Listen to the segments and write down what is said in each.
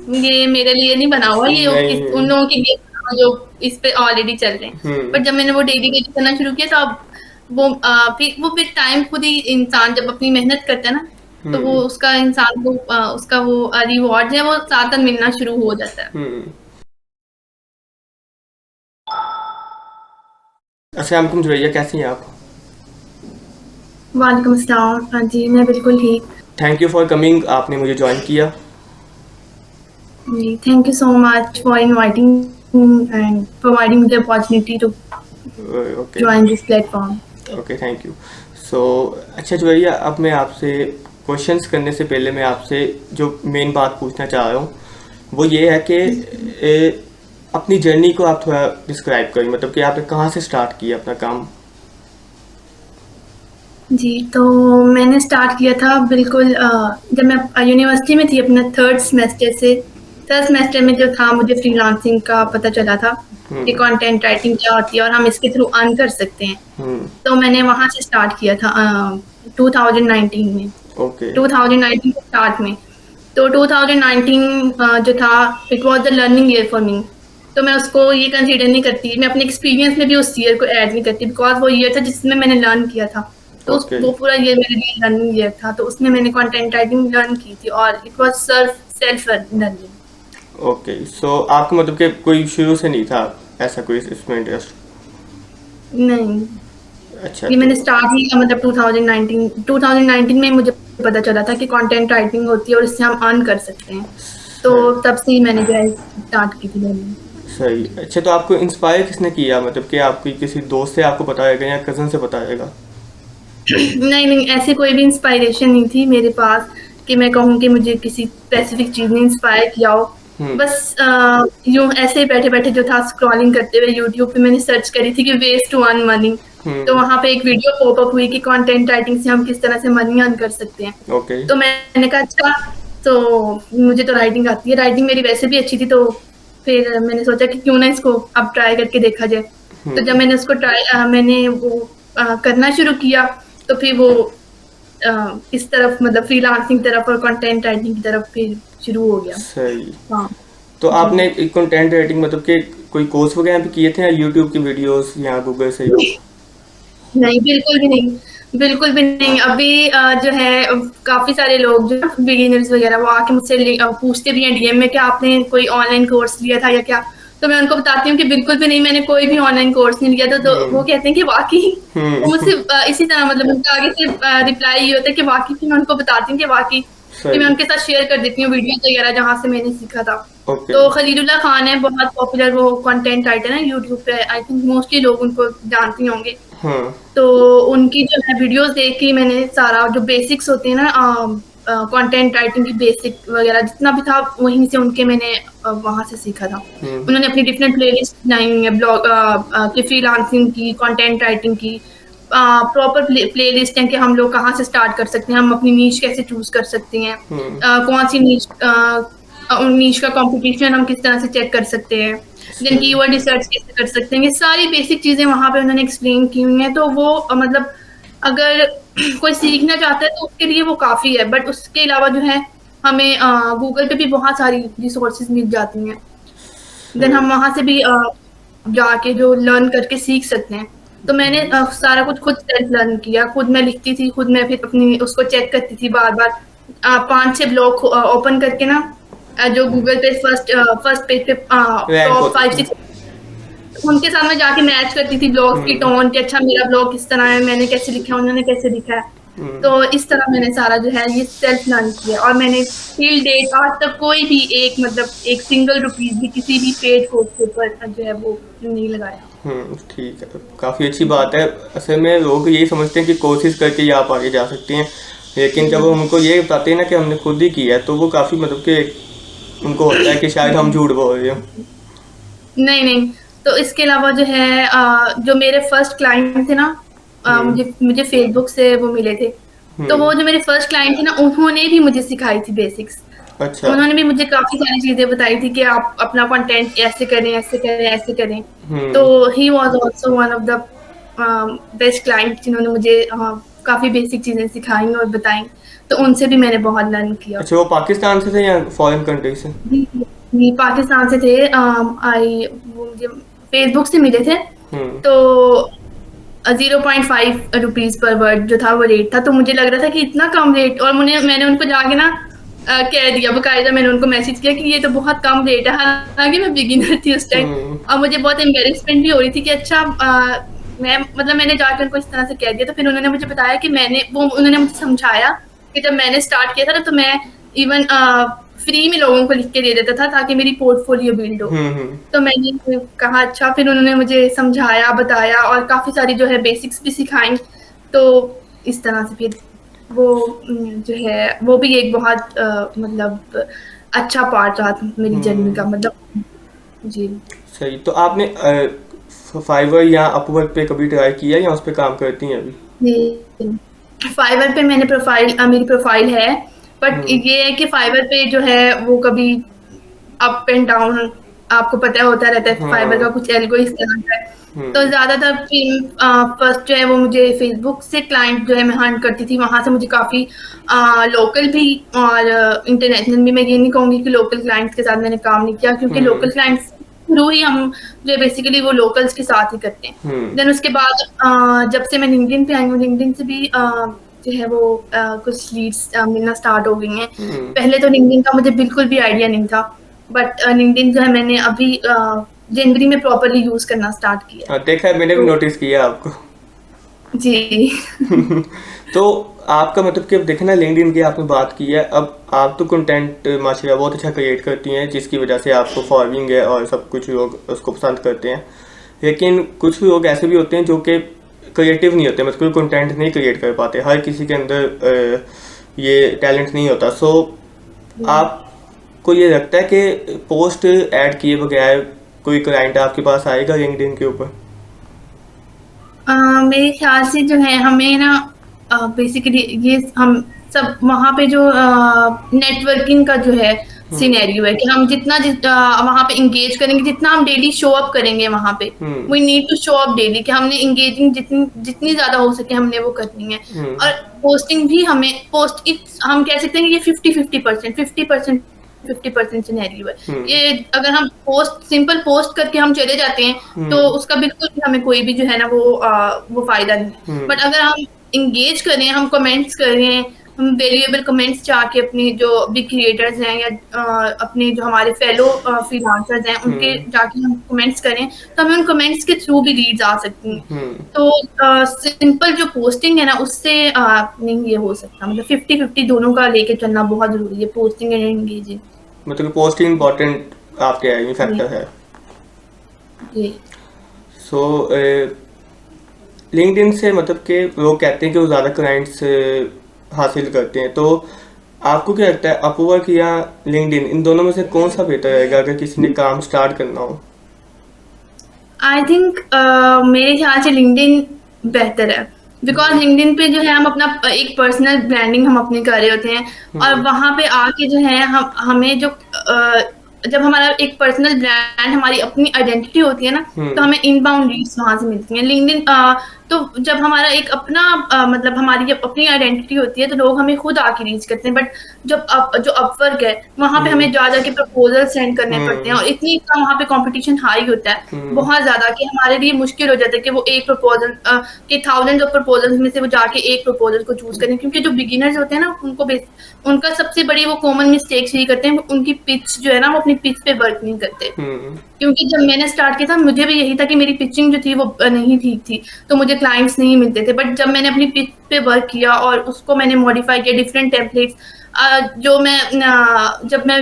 ये मेरे लिए नहीं बना हुआ, ये उन नहीं। लोगों के लिए जो इस पे ऑलरेडी चल रहे हैं। हम्म। बट जब मैंने वो डेडिकेट करना शुरू किया, तो अब फिर टाइम खुद ही इंसान जब अपनी मेहनत करता है ना, तो वो हम्म। उसका इंसान को उसका वो रिवॉर्ड है वो साथ साथ मिलना शुरू हो जाता है। हम्म। अस्सलाम वालेकुम जुरैया, कैसी हैं आप? वालेकुम अस्सलाम। हाँ जी, मैं बिल्कुल ठीक। थैंक यू फॉर कमिंग, आपने मुझे ज्वाइन किया। जी, thank you so much for inviting and providing the opportunity to okay. Join this platform. Okay, thank you. So अच्छा जुरैया, अब मैं आपसे क्वेश्चंस करने से पहले मैं आपसे जो मेन बात पूछना चाह रहा हूँ वो ये है कि अपनी जर्नी को आप थोड़ा डिस्क्राइब करिए, मतलब कि आपने कहाँ से स्टार्ट किया अपना काम। जी, तो मैंने स्टार्ट किया था बिल्कुल जब मैं यूनिवर्सिटी में थी अपना थर्ड सेमेस्टर में जो था, मुझे फ्रीलांसिंग का पता चला था कि हम्म। कंटेंट राइटिंग क्या होती है और हम इसके थ्रू अर्न कर सकते हैं। हम्म। तो मैंने वहाँ से स्टार्ट किया था 2019 में। ओके। 2019 के स्टार्ट में। तो 2019 जो था, it was the learning year for me. तो मैं उसको ये कंसीडर नहीं करती, मैं अपने एक्सपीरियंस में भी उस ईयर को ऐड नहीं करती, बिकॉज़ वो ईयर था जिसमें मैंने लर्न किया था। तो ओके। वो पूरा ईयर मेरे लिए लर्निंग ईयर था, तो उसमें मैंने कंटेंट राइटिंग लर्न की थी और it was self learning. Okay, so आपको मतलब कि कोई शुरू से नहीं था ऐसा कोई इसमें इंटरेस्ट? नहीं, अच्छा, ये तो मैंने स्टार्ट ही किया मतलब 2019 में मुझे पता चला था कि कंटेंट राइटिंग होती है और इससे हम अर्न कर सकते हैं। तो सही। तब से ही मैंने जो है स्टार्ट की थी लर्निंग। सही। अच्छा, तो आपको इंस्पायर किसने किया, मतलब कि आपकी किसी दोस्त से आपको बताया गया या कज़न से बताया गया? नहीं, नहीं, ऐसी कोई भी इंस्पायरेशन नहीं थी मेरे पास कि मैं कहूँ कि मुझे किसी स्पेसिफिक चीज़ ने इंस्पायर किया हो। हम्म। बस यूँ ऐसे ही बैठे-बैठे जो था स्क्रॉलिंग करते हुए यूट्यूब पे मैंने सर्च करी थी कि वेज़ टू अर्न मनी। तो हम्म। वहाँ पे एक वीडियो पॉप अप हुई कि कंटेंट राइटिंग से हम किस तरह से मनी अर्न कर सकते हैं। ओके। तो मैंने कहा अच्छा, तो मुझे तो राइटिंग आती है, राइटिंग मेरी वैसे भी अच्छी थी, तो फिर मैंने सोचा कि क्यों ना इसको अब ट्राई करके देखा जाए। तो जब हम्म। मैंने उसको मैंने वो करना शुरू किया, तो फिर वो इस तरफ मतलब फ्रीलांसिंग तरफ और कंटेंट राइटिंग की तरफ फिर शुरू हो गया। सही। हाँ तो जी। आपने कंटेंट राइटिंग मतलब कि कोई कोर्स वगैरह भी किए थे या यूट्यूब की वीडियोस या गूगल से ही? नहीं, बिल्कुल भी नहीं, बिल्कुल भी नहीं। अभी जो है काफ़ी सारे लोग जो है बिगिनर्स वगैरह वो आके मुझसे पूछते भी हैं डीएम में कि आपने कोई ऑनलाइन कोर्स लिया था या क्या? तो मैं उनको बताती हूँ कि बिल्कुल भी नहीं, मैंने कोई भी ऑनलाइन कोर्स नहीं लिया। तो वो हम्म। कहते हैं कि वाक़ई? वो हम्म। मुझसे इसी तरह मतलब उनका आगे से रिप्लाई ये होता है कि वाक़ई? फिर मैं उनको बताती हूँ कि वाक़ई। फिर मैं सही। उनके साथ शेयर कर देती हूँ वीडियोज़ वगैरह जहाँ से मैंने सीखा था। ओके। तो खलीलुल्लाह खान है, बहुत पॉपुलर वो कंटेंट राइटर हैं यूट्यूब पे, आई थिंक मोस्टली लोग उनको जानते ही होंगे। हाँ। तो उनकी जो है वीडियोस देख के मैंने सारा जो बेसिक्स होते हैं ना कंटेंट राइटिंग की बेसिक वगैरह जितना भी था वहीं से उनके मैंने वहाँ से सीखा था। हम्म। उन्होंने अपनी डिफरेंट प्लेलिस्ट बनाई हुई है ब्लॉग की, फ्रीलांसिंग की, कंटेंट राइटिंग की प्रॉपर प्लेलिस्ट है कि हम लोग कहाँ से स्टार्ट कर सकते हैं, हम अपनी नीश कैसे चूज कर सकते हैं, हम्म। कौन सी नीश नीश का कंपटीशन हम किस तरह से चेक कर सकते हैं, देन सही। कीवर्ड रिसर्च कैसे कर सकते हैं। ये सारी बेसिक चीज़ें वहाँ पे उन्होंने एक्सप्लेन की हुई हैं। तो वो मतलब अगर कोई सीखना चाहता है तो उसके लिए वो काफ़ी है। बट उसके अलावा जो है हमें गूगल पे भी बहुत सारी रिसोर्सेज़ मिल जाती हैं। देन सही। हम वहाँ से भी जाके जो लर्न करके सीख सकते हैं। तो मैंने सारा कुछ खुद सेल्फ लर्न किया, खुद मैं लिखती थी, खुद मैं फिर अपनी उसको चेक करती थी बार-बार। 5-6 ब्लॉग ओपन करके ना जो गूगल पे फर्स्ट पेज पे रैंक टॉप होते थे। 5-6 उनके साथ मैं जाके मैच करती थी ब्लॉग्स की हम्म। टोन कि अच्छा मेरा ब्लॉग किस तरह है, मैंने कैसे लिखा है, उन्होंने कैसे लिखा है। हम्म। तो इस तरह मैंने सारा जो है ये सेल्फ लर्न किया और मैंने टिल डेट आज तक कोई भी एक मतलब एक सिंगल रुपीज़ भी किसी भी पेड कोर्स के ऊपर जो है वो नहीं लगाया। ठीक है, काफ़ी अच्छी बात है। असल में लोग यही समझते हैं कि कोशिश करके ही आप आगे जा सकते हैं, लेकिन जब वो जी, हमको ये बताते हैं ना कि हमने खुद ही किया है तो वो काफ़ी मतलब कि उनको होता है कि शायद हम जी। झूठ बोल रहे हैं। नहीं, नहीं। तो इसके अलावा जो है जो मेरे फर्स्ट क्लाइंट थे ना हम्म। मुझे मुझे फेसबुक से वो मिले थे। तो हम्म। वो जो मेरे फर्स्ट क्लाइंट थे ना उन्होंने भी मुझे सिखाई थी बेसिक्स। अच्छा। उन्होंने भी मुझे काफ़ी सारी चीज़ें बताई थी कि आप अपना कंटेंट ऐसे करें, ऐसे करें, ऐसे करें। तो hmm. He was also one of the best client जिन्होंने मुझे काफ़ी बेसिक चीज़ें सिखाई और बताई। तो उनसे भी मैंने बहुत लर्न किया। अच्छा, वो पाकिस्तान से थे या फॉरेन कंट्री से? जी, जी, पाकिस्तान से थे। आई वो मुझे फेसबुक से मिले थे, हम्म। तो 0.5 रुपीज पर वर्ड जो था वो रेट था, तो मुझे लग रहा था कि इतना कम रेट, और मैंने उनको जाके ना कह दिया बकायदा, मैंने उनको मैसेज किया कि ये तो बहुत कम रेट है, हालांकि मैं बिगिनर थी उस टाइम, हम्म। और मुझे बहुत एम्बेरसमेंट भी हो रही थी कि अच्छा मैं मतलब मैंने जाकर उनको इस तरह से कह दिया। तो फिर उन्होंने मुझे बताया कि उन्होंने मुझे समझाया कि जब मैंने स्टार्ट किया था ना, तो मैं इवन फ्री में लोगों को लिख के दे देता था ताकि मेरी पोर्टफोलियो बिल्ड हो। हम्म। तो मैंने कहा अच्छा, फिर उन्होंने मुझे समझाया, बताया, और काफ़ी सारी जो है बेसिक्स भी सिखाई। तो इस तरह से फिर वो जो है वो भी एक बहुत मतलब अच्छा पार्ट रहा था मेरी जर्नी का, हम्म। मतलब। जी। सही। तो आपने फाइवर या अपवर्क पे कभी ट्राई किया या उस पे काम करती हैं अभी? जी। फाइवर पे मेरी प्रोफाइल है, बट हम्म। ये है कि फाइवर पे जो है वो कभी अप एंड डाउन, आपको पता होता रहता है फाइबर का हाँ। कुछ एल्गो इस तरह का है। तो हम्म। ज्यादातर फर्स्ट जो है वो मुझे फेसबुक से क्लाइंट जो है मैं हंट करती थी, वहां से मुझे काफी लोकल भी और इंटरनेशनल भी। मैं ये नहीं कहूंगी कि लोकल क्लाइंट्स के साथ मैंने काम नहीं किया, क्योंकि हम्म। लोकल क्लाइंट्स थ्रू ही हम जो है बेसिकली वो लोकल्स के साथ ही करते हैं। हम्म। देन उसके बाद जब से मैं लिंक्डइन पे आई हूँ, लिंक्डइन से भी जो है वो कुछ लीड्स मिलना स्टार्ट हो गई हैं। हम्म। पहले तो लिंक्डइन का मुझे बिल्कुल भी आइडिया नहीं था, बट लिंक्डइन जो है मैंने अभी जनवरी में प्रॉपरली यूज करना स्टार्ट किया है। हाँ, देखा है, मैंने भी तो नोटिस किया आपको। जी। तो आपका मतलब कि अब देखें ना, लिंक्डइन की आपने बात की है, अब आप तो कंटेंट माशाल्लाह बहुत अच्छा क्रिएट करती हैं, जिसकी वजह से आपको फॉलोइंग है और सब कुछ लोग उसको पसंद करते हैं। लेकिन कुछ लोग ऐसे भी होते हैं जो कि क्रिएटिव नहीं होते, मतलब कंटेंट नहीं क्रिएट कर पाते। हर किसी के अंदर ये टैलेंट नहीं होता। सो आपको ये लगता है कि पोस्ट ऐड किए बगैर कोई क्लाइंट आपके पास आएगा लिंक्डइन के ऊपर? मेरे ख्याल से जो है हमें ना बेसिकली ये हम सब वहाँ पे जो नेटवर्किंग का जो है हम्म। सिनेरियो है कि हम जितना वहाँ पे इंगेज करेंगे, जितना हम डेली शो अप करेंगे वहाँ पे, hmm. We need to show up daily, कि हमने इंगेजिंग जितनी जितनी ज्यादा हो सके हमने वो करनी है। हम्म। और पोस्टिंग भी हमें हम कह सकते हैं कि ये 50-50%, 50% सिनेरियो है। हम्म। ये अगर हम सिंपल पोस्ट करके हम चले जाते हैं, तो हम्म। उसका बिल्कुल भी हमें कोई भी जो है ना वो फायदा नहीं है। हम्म। बट अगर हम इंगेज करें, हम कमेंट्स करें, हम वैल्यूएबल कमेंट्स जाके अपनी जो भी क्रिएटर्स हैं या अपने जो हमारे फेलो फ्रीलांसर्स हैं उनके हम्म। जाके हम कमेंट्स करें, तो हमें उन कमेंट्स के थ्रू भी लीड्स आ सकती हैं। हम्म। तो सिंपल जो पोस्टिंग है ना उससे नहीं ये हो सकता, मतलब 50-50 दोनों का लेके चलना बहुत जरूरी है, पोस्टिंग एंड एंगेजिंग। मतलब कि पोस्टिंग इम्पोर्टेंट आपके है, जी। फैक्टर है। जी। सो लिंक्डइन से मतलब कि लोग कहते हैं कि वो ज़्यादा क्लाइंट्स हासिल करते हैं। तो आपको क्या लगता है, अपवर्क या लिंक्डइन, इन दोनों में से कौन सा बेहतर रहेगा अगर किसी ने काम स्टार्ट करना हो? आई थिंक मेरे ख्याल से लिंक्डइन बेहतर है, बिकॉज लिंक्डइन पे जो है हम अपना एक पर्सनल ब्रांडिंग हम अपने कर रहे होते हैं, और हम्म। वहां पे आके जो है हमें जो जब हमारा एक पर्सनल ब्रांड, हमारी अपनी आइडेंटिटी होती है ना, तो हम्म। हमें इनबाउंड लीड्स वहां से मिलती हैं। लिंक्डइन तो जब हमारा एक अपना मतलब हमारी जब अपनी आइडेंटिटी होती है तो लोग हमें खुद आके रीच करते हैं। बट जो अपवर्क है वहां पे हम्म। हमें जा जाके प्रपोजल सेंड करने पड़ते हैं, हम्म। और इतनी इतना वहां पे कंपटीशन हाई होता है, हम्म। बहुत ज्यादा, कि हमारे लिए मुश्किल हो जाता है कि वो एक प्रपोजल के थाउजेंड ऑफ प्रपोजल्स में से वो जाके एक प्रपोजल को चूज करें। क्योंकि जो बिगिनर्स होते हैं ना उनका सबसे बड़ी वो कॉमन मिस्टेक्स यही करते हैं, उनकी पिच जो है ना वो अपनी पिच पे वर्क नहीं करते। हम्म। क्योंकि जब मैंने स्टार्ट किया था मुझे भी यही था कि मेरी पिचिंग जो थी वो नहीं ठीक थी, तो मुझे क्लाइंट्स नहीं मिलते थे। बट जब मैंने अपनी पिच पे वर्क किया और उसको मैंने मॉडिफाई किया, डिफरेंट टेम्पलेट्स, जो मैं जब मैं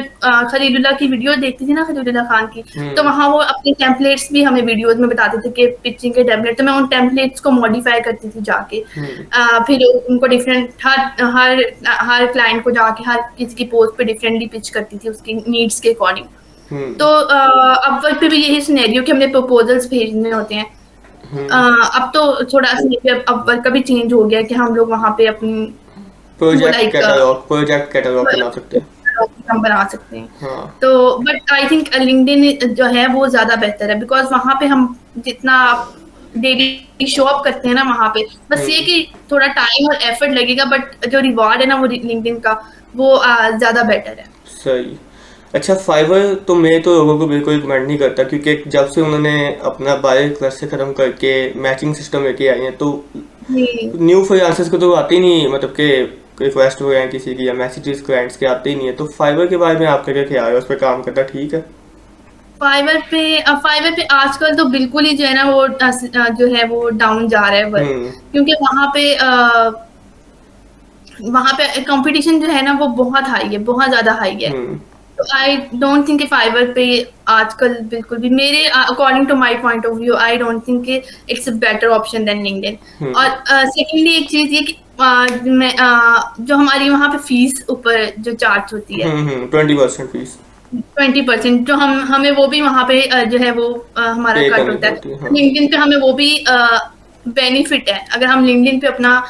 खलीलुल्लाह की वीडियो देखती थी ना, खलीलुल्लाह खान की, तो हम्म। वहाँ वो अपने टेम्पलेट्स भी हमें वीडियोज में बताते थे कि पिचिंग के टेम्पलेट, तो मैं उन टेम्पलेट्स को मॉडिफाई करती थी जाके। हम्म। फिर उनको डिफरेंट हर हर क्लाइंट को जाके हर किसी की पोस्ट पे डिफरेंटली पिच करती थी उसकी नीड्स के अकॉर्डिंग। हम्म। तो अपवर्क पे भी यही सिनेरियो कि हमने प्रपोजल्स भेजने होते हैं। हम्म। अब तो थोड़ा सिनेरियो अपवर्क का भी चेंज हो गया कि हम लोग वहाँ पे अपनी वो लाइक प्रोजेक्ट कैटलॉग बना सकते हैं। हम बना सकते हैं। हाँ। तो बट आई थिंक लिंक्डइन जो है वो ज्यादा बेहतर है, बिकॉज वहाँ पे हम जितना डेली शो अप करते हैं ना वहाँ पे, बस ये हम्म। कि थोड़ा टाइम और एफर्ट लगेगा, बट जो रिवार्ड है ना वो लिंक्डइन का वो ज़्यादा बेटर है। सही। अच्छा, फाइवर तो मैं तो लोगों को बिल्कुल रिकमेंड नहीं करता, क्योंकि जब से उन्होंने अपना बायो क्लास से ख़त्म करके मैचिंग सिस्टम लेके आए हैं, तो जी। न्यू फ्रीलांसर्स को तो आते ही नहीं, मतलब कि रिक्वेस्ट वगैरह किसी की या मैसेजेस क्लाइंट्स के आते ही नहीं है। तो फाइवर के बारे में आपका क्या ख्याल है, उस पर काम करना ठीक है? फाइवर पे आजकल तो बिल्कुल ही जो है ना वो जो है वो डाउन जा रहा है वर्क, हम्म। क्योंकि वहाँ पे कंपटीशन जो है ना वो बहुत हाई है, बहुत ज़्यादा हाई है। हम्म। तो आई डोंट थिंक कि फाइवर पे आजकल बिल्कुल भी, मेरे according to my point of view, I don't think कि it's a better option than LinkedIn. Hmm. और सेकेंडली एक चीज़ ये कि जो हमारी वहाँ पे फीस ऊपर जो चार्ज होती है, 20% फीस 20%, जो हमें वो भी वहाँ पे जो है वो हमारा पे कट करनी होता है। पड़ती है, हाँ। लिंक्डइन पे हमें वो भी बेनिफिट है, अगर हम लिंक्डइन पे अपना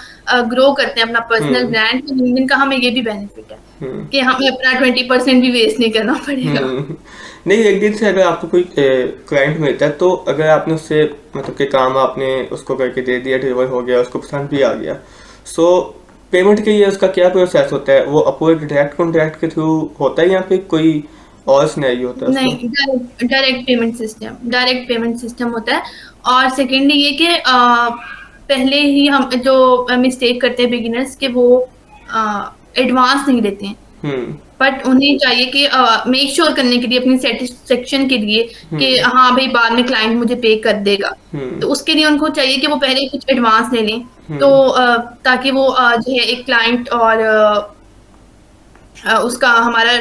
ग्रो करते हैं अपना पर्सनल हम्म। ब्रांड, तो लिंक्डइन का हमें ये भी बेनिफिट है हम्म। कि हमें अपना 20% भी वेस्ट नहीं करना पड़ेगा। नहीं, एक दिन से अगर आपको कोई क्लाइंट मिलता है, तो अगर आपने उससे मतलब कि काम आपने उसको करके दे दिया, डिलीवर हो गया, उसको पसंद भी आ गया, सो पेमेंट के लिए उसका क्या प्रोसेस होता है? वो अपवर्क डायरेक्ट कॉन्ट्रैक्ट के थ्रू होता है या फिर कोई और सिनेरियो होता है उसका? नहीं, डायरेक्ट पेमेंट सिस्टम होता है। और सेकेंडली ये कि पहले ही हम जो मिस्टेक करते हैं बिगिनर्स के, वो एडवांस नहीं देते हैं, हम्म। बट उन्हें चाहिए कि मेक श्योर करने के लिए अपनी सेटिस्फेक्शन के लिए कि हम्म। हाँ भाई बाद में क्लाइंट मुझे पे कर देगा, हम्म। तो उसके लिए उनको चाहिए कि वो पहले कुछ एडवांस ले लें, तो हम्म। ताकि वो जो है एक क्लाइंट और उसका हमारा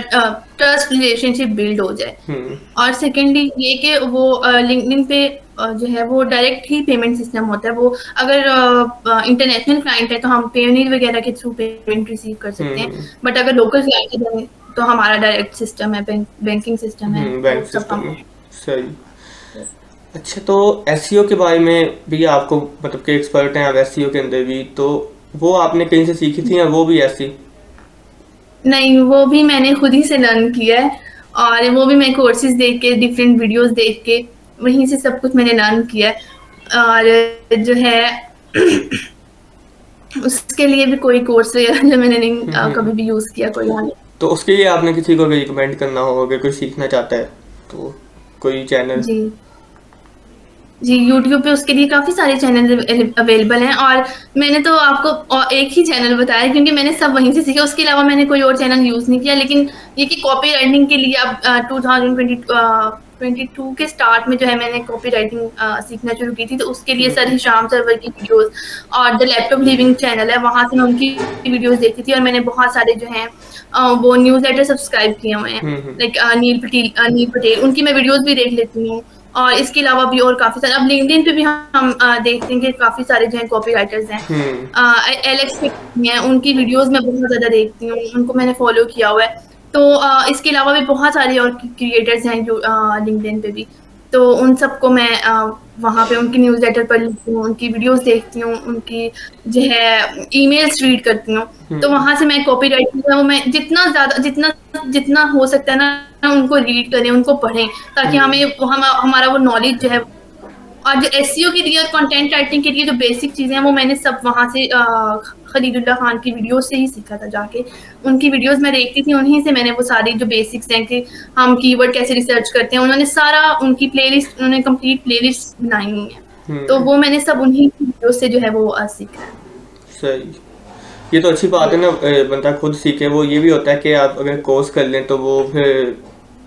ट्रस्ट रिलेशनशिप बिल्ड हो जाए। हम्म। और सेकेंडली ये कि वो लिंक्डइन पे जो है वो डायरेक्ट ही पेमेंट सिस्टम होता है। वो अगर इंटरनेशनल क्लाइंट है तो हम पेयूनी वगैरह के थ्रू पेमेंट रिसीव कर सकते हैं, हम्म। बट अगर लोकल क्लाइंट है तो हमारा डायरेक्ट सिस्टम है, बैंकिंग सिस्टम है, बैंक वो सब सिस्टम हम। में। सही। अच्छा, तो एसईओ के बारे में भी आपको मतलब कि एक्सपर्ट हैं आप एसईओ के अंदर भी, तो वो आपने कहीं से सीखी थी या वो भी ऐसी? नहीं, वो भी मैंने खुद ही से लर्न किया है, और वो भी मैं कोर्सेज देख के, डिफरेंट वीडियोस देख के, वहीं से सब कुछ मैंने लर्न किया है। और जो है उसके लिए भी कोई कोर्स वगैरह जो मैंने नहीं हम्म। कभी भी यूज किया, कोई ऑनलाइन। तो उसके लिए आपने किसी को रिकमेंड करना हो, अगर कोई सीखना चाहता है, तो कोई चैनल? जी। जी, यूट्यूब पे उसके लिए काफ़ी सारे चैनल अवेलेबल हैं, और मैंने तो आपको एक ही चैनल बताया क्योंकि मैंने सब वहीं से सीखा, उसके अलावा मैंने कोई और चैनल यूज़ नहीं किया। लेकिन ये कि कॉपी राइटिंग के लिए अब 2022 के स्टार्ट में जो है मैंने कॉपी राइटिंग सीखना शुरू की थी, तो उसके लिए सर हिशाम सरवर की वीडियोज़ और द लैपटॉप लिविंग चैनल है, वहाँ से मैं उनकी वीडियोज़ देखती थी, और मैंने बहुत सारे जो हैं वो न्यूज़लेटर सब्सक्राइब किए हुए हैं, हम्म। लाइक नील पटेल, उनकी मैं वीडियोज़ भी देख लेती हूँ। और इसके अलावा भी और काफ़ी सारे, अब लिंक्डइन पे भी हम देखते हैं कि काफ़ी सारे जो हैं कॉपी राइटर्स हैं। हम्म। एलेक्स हैं, उनकी वीडियोस मैं बहुत ज़्यादा देखती हूँ, उनको मैंने फॉलो किया हुआ है। तो इसके अलावा भी बहुत सारे और क्रिएटर्स हैं जो लिंक्डइन पे भी, तो उन सबको मैं वहाँ पे उनकी न्यूज़लेटर पढ़ लेती हूँ, उनकी वीडियोस देखती हूँ, उनकी जो है ईमेल्स रीड करती हूँ। तो वहाँ से मैं कॉपी राइटिंग जो है वो मैं जितना ज़्यादा जितना जितना हो सकता है ना उनको रीड करें, उनको पढ़ें, ताकि हमें हमारा वो नॉलेज जो है, और जो एसईओ के लिए और कंटेंट राइटिंग के लिए जो बेसिक चीज़ें हैं वो मैंने सब वहाँ से खलीलुल्लाह खान की वीडियो से ही सीखा था जाके। उनकी वीडियोस मैं देखती थी, उन्हीं से मैंने वो सारी जो बेसिक्स हैं कि हम कीवर्ड कैसे रिसर्च करते हैं, उन्होंने सारा उनकी प्लेलिस्ट, उन्होंने कंप्लीट प्लेलिस्ट बनाई हुई है। तो हम्म। वो मैंने सब उन्हीं की वीडियो से जो है वो सीखा है। सही। ये तो अच्छी बात है ना, बंदा खुद सीखे। वो ये भी होता है कि आप अगर कोर्स कर लें तो वो फिर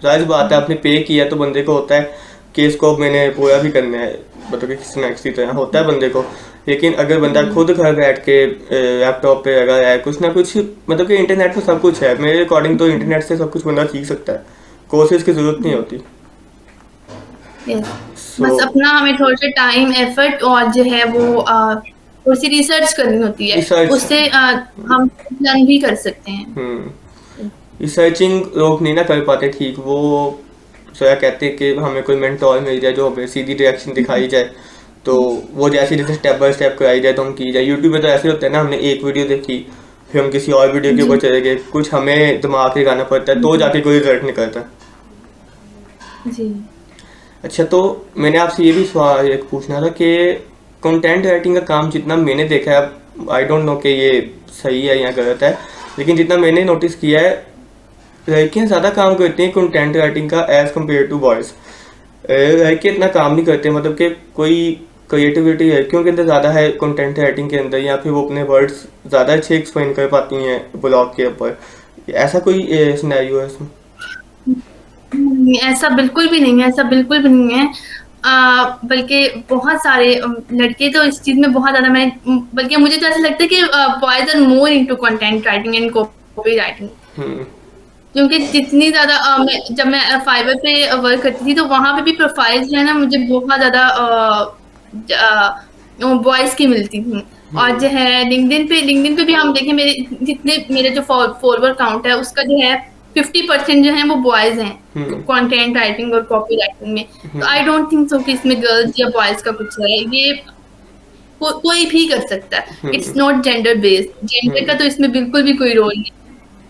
जाहिर बात है, आपने पे किया तो बंदे को होता है कि इसको मैंने पूरा भी करना है, मतलब कि किसी ना किसी तरह होता है बंदे को। लेकिन अगर बंदा खुद घर बैठ के लैपटॉप पे अगर है कुछ ना कुछ, मतलब कि इंटरनेट पे सब कुछ है, मेरे अकॉर्डिंग तो इंटरनेट से सब कुछ बंदा सीख सकता है, कोर्सेज की ज़रूरत नहीं होती। यस, सो बस अपना हमें थोड़ा सा टाइम, एफर्ट और जो है वो थोड़ी सी रिसर्च करनी होती है, रिसर्च। उससे हम लर्न भी कर सकते हैं। रिसर्चिंग लोग नहीं ना कर पाते ठीक, वो सोया कहते हैं कि हमें कोई मेंटोर मिल जाए जो हमें सीधी डायरेक्शन दिखाई जाए, तो वो जैसे जैसे स्टेप बाय स्टेप कराई जाए तो हम की जाए। यूट्यूब पे तो ऐसे होता है ना, हमने एक वीडियो देखी, फिर हम किसी और वीडियो के जी। ऊपर चले गए, कुछ हमें दिमाग लगाना पड़ता है तो जाके कोई रिजल्ट निकलता है। जी। अच्छा, तो मैंने आपसे ये भी सवाल एक पूछना था कि कंटेंट राइटिंग का काम जितना मैंने देखा है, आई डोंट नो कि ये सही है या गलत है, लेकिन जितना मैंने नोटिस किया है, लड़कियां ज़्यादा काम करती हैं कंटेंट राइटिंग का एज़ कम्पेयर टू बॉयज़। लड़के इतना काम नहीं करते, मतलब कि कोई क्रिएटिविटी लड़कियों के अंदर ज़्यादा है कंटेंट राइटिंग के अंदर, या फिर वो अपने वर्ड्स ज़्यादा अच्छे एक्सप्लेन कर पाती हैं ब्लॉग के ऊपर। ऐसा कोई सिनेरियो है इसमें? नहीं, ऐसा बिल्कुल भी नहीं है, ऐसा बिल्कुल भी नहीं है। बल्कि बहुत सारे लड़के तो इस चीज़ में बहुत ज़्यादा बल्कि मुझे तो ऐसा लगता है कि boys are more into content writing and copy writing. Hmm. क्योंकि जितनी ज़्यादा जब मैं फाइवर पे वर्क करती थी तो वहाँ पे भी प्रोफाइल्स जो है ना मुझे बहुत ज़्यादा बॉयज़ की मिलती थी। और जो है लिंक्डइन पे भी हम देखें, मेरे जो फॉलोअर काउंट है उसका जो है 50% जो है वो बॉयज़ हैं हम्म। कंटेंट राइटिंग और कॉपी राइटिंग में। तो hmm. I don't think so कि इसमें गर्ल्स या बॉयज़ का कुछ है। ये कोई भी कर सकता है। It's hmm. Not gender based. Gender का हम्म। तो इसमें बिल्कुल भी कोई रोल नहीं।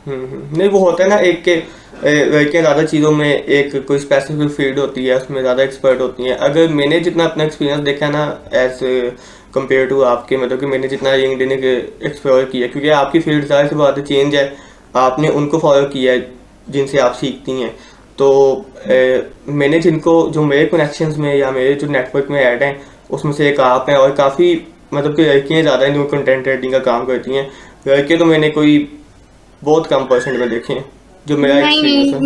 नहीं, वो होता है ना एक के लड़कियाँ ज़्यादा चीज़ों में एक कोई स्पेसिफिक फील्ड होती है, उसमें ज़्यादा एक्सपर्ट होती हैं। अगर मैंने जितना अपना एक्सपीरियंस देखा ना, एज कम्पेयर टू आपके, मतलब कि मैंने जितना लिंक्डइन एक्सप्लोर किया, क्योंकि आपकी फील्ड ज़्यादा से बात चेंज है, आपने उनको फॉलो किया है जिनसे आप सीखती हैं। तो मैंने जिनको जो मेरे कनेक्शंस में या मेरे जो नेटवर्क में ऐड हैं, उसमें से एक आप हैं, और काफ़ी मतलब कि लड़कियाँ ज़्यादा हैं जो कंटेंट राइटिंग का काम करती हैं। लड़के तो मैंने कोई बहुत कम परसेंट में देखे हैं, जो मेरा नहीं एक्सपीरियंस है।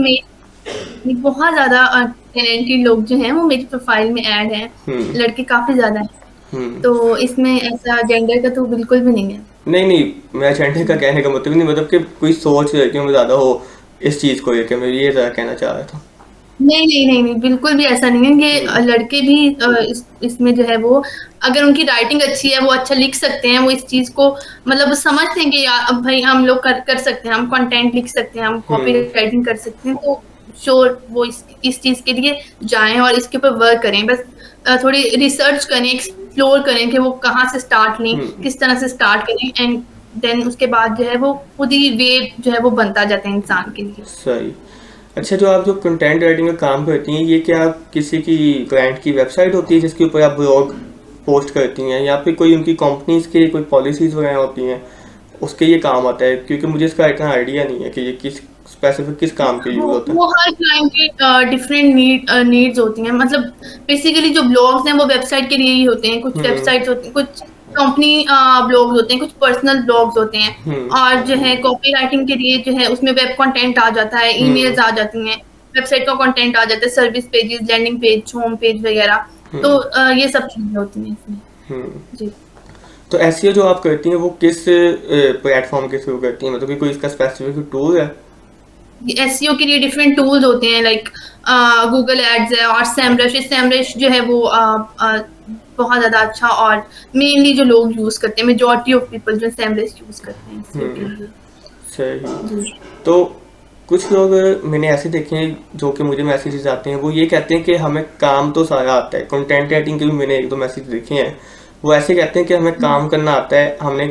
नहीं, बहुत ज़्यादा टैलेंटेड लोग जो हैं वो मेरी प्रोफाइल में ऐड हैं। हम्म। लड़के काफ़ी ज़्यादा हैं। हम्म। तो इसमें ऐसा जेंडर का तो बिल्कुल भी नहीं है। नहीं नहीं, मैं जेंडर का कहने का मतलब नहीं, मतलब कि कोई सोच लड़कियों में ज़्यादा हो इस चीज़ को लेकर, मैं ये ज़रा कहना चाह रहा था। नहीं नहीं नहीं नहीं, बिल्कुल भी ऐसा नहीं है कि हम्म। लड़के भी इसमें जो है वो, अगर उनकी राइटिंग अच्छी है वो अच्छा लिख सकते हैं, वो इस चीज़ को मतलब समझते हैं कि यार अब भाई हम लोग कर सकते हैं, हम कंटेंट लिख सकते हैं, हम कॉपी हम्म। राइटिंग कर सकते हैं। तो श्योर वो इस चीज़ के लिए जाएं और इसके ऊपर वर्क करें। बस थोड़ी रिसर्च करें, एक्सप्लोर करें कि वो कहाँ से स्टार्ट लें, हम्म। किस तरह से स्टार्ट करें, एंड देन उसके बाद जो है वो खुद ही वे जो है वो बनता जाता है इंसान के लिए। सही। अच्छा, जो आप जो कंटेंट राइटिंग का काम करती हैं, ये क्या आप किसी की क्लाइंट की वेबसाइट होती है जिसके ऊपर आप ब्लॉग पोस्ट करती हैं, या फिर कोई उनकी कंपनीज के कोई पॉलिसीज वगैरह होती हैं उसके ये काम आता है? क्योंकि मुझे इसका इतना आइडिया नहीं है कि ये किस स्पेसिफिक किस काम के यूज़ होता है। वो हर क्लाइंट के डिफरेंट नीड्स होती हैं। मतलब बेसिकली जो ब्लॉग्स हैं वो वेबसाइट के लिए ही होते हैं। कुछ हम्म। वेबसाइट्स होती हैं, कुछ कंपनी ब्लॉग्स होते हैं, कुछ पर्सनल ब्लॉग्स होते हैं। हम्म। और जो है कॉपी राइटिंग के लिए जो है उसमें वेब कंटेंट आ जाता है, हम्म। ईमेल्स आ जाती हैं, वेबसाइट का कंटेंट आ जाता है, service pages, landing page, home page वगैरह। तो हम्म। ये सब चीजें होती हैं इसमें। हम्म। जी। तो एसईओ जो आप करती हैं वो किस प्लेटफॉर्म के थ्रू करती हैं, मतलब कि कोई इसका स्पेसिफिक टूल है? एसईओ के लिए डिफरेंट टूल्स होते हैं, लाइक गूगल एड्स है और सैमरश जो है वो बहुत ज़्यादा अच्छा, और मेनली जो लोग यूज़ करते हैं, मेजॉरिटी ऑफ पीपल जो सैमरश यूज़ करते हैं एसईओ के हम्म। लिए। सही। जी। तो कुछ लोग मैंने ऐसे देखे हैं जो कि मुझे मैसेजेस आते हैं, वो ये कहते हैं कि हमें काम तो सारा आता है। कंटेंट राइटिंग के भी मैंने एक दो मैसेज देखे हैं, वो ऐसे कहते हैं कि हमें काम करना आता है, हमने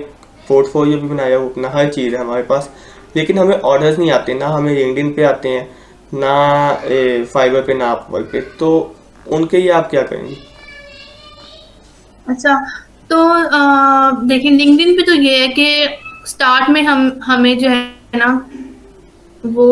पोर्टफोलियो भी बनाया हुआ अपना, हर चीज़ है हमारे पास, लेकिन हमें ऑर्डर्स नहीं आते, ना हमें लिंक्डइन पे आते हैं, ना फाइवर पे, ना अपवर्क पे। तो उनके लिए आप क्या करेंगे? अच्छा, तो देखिए लिंक्डइन पे तो ये है कि स्टार्ट में हमें जो है ना वो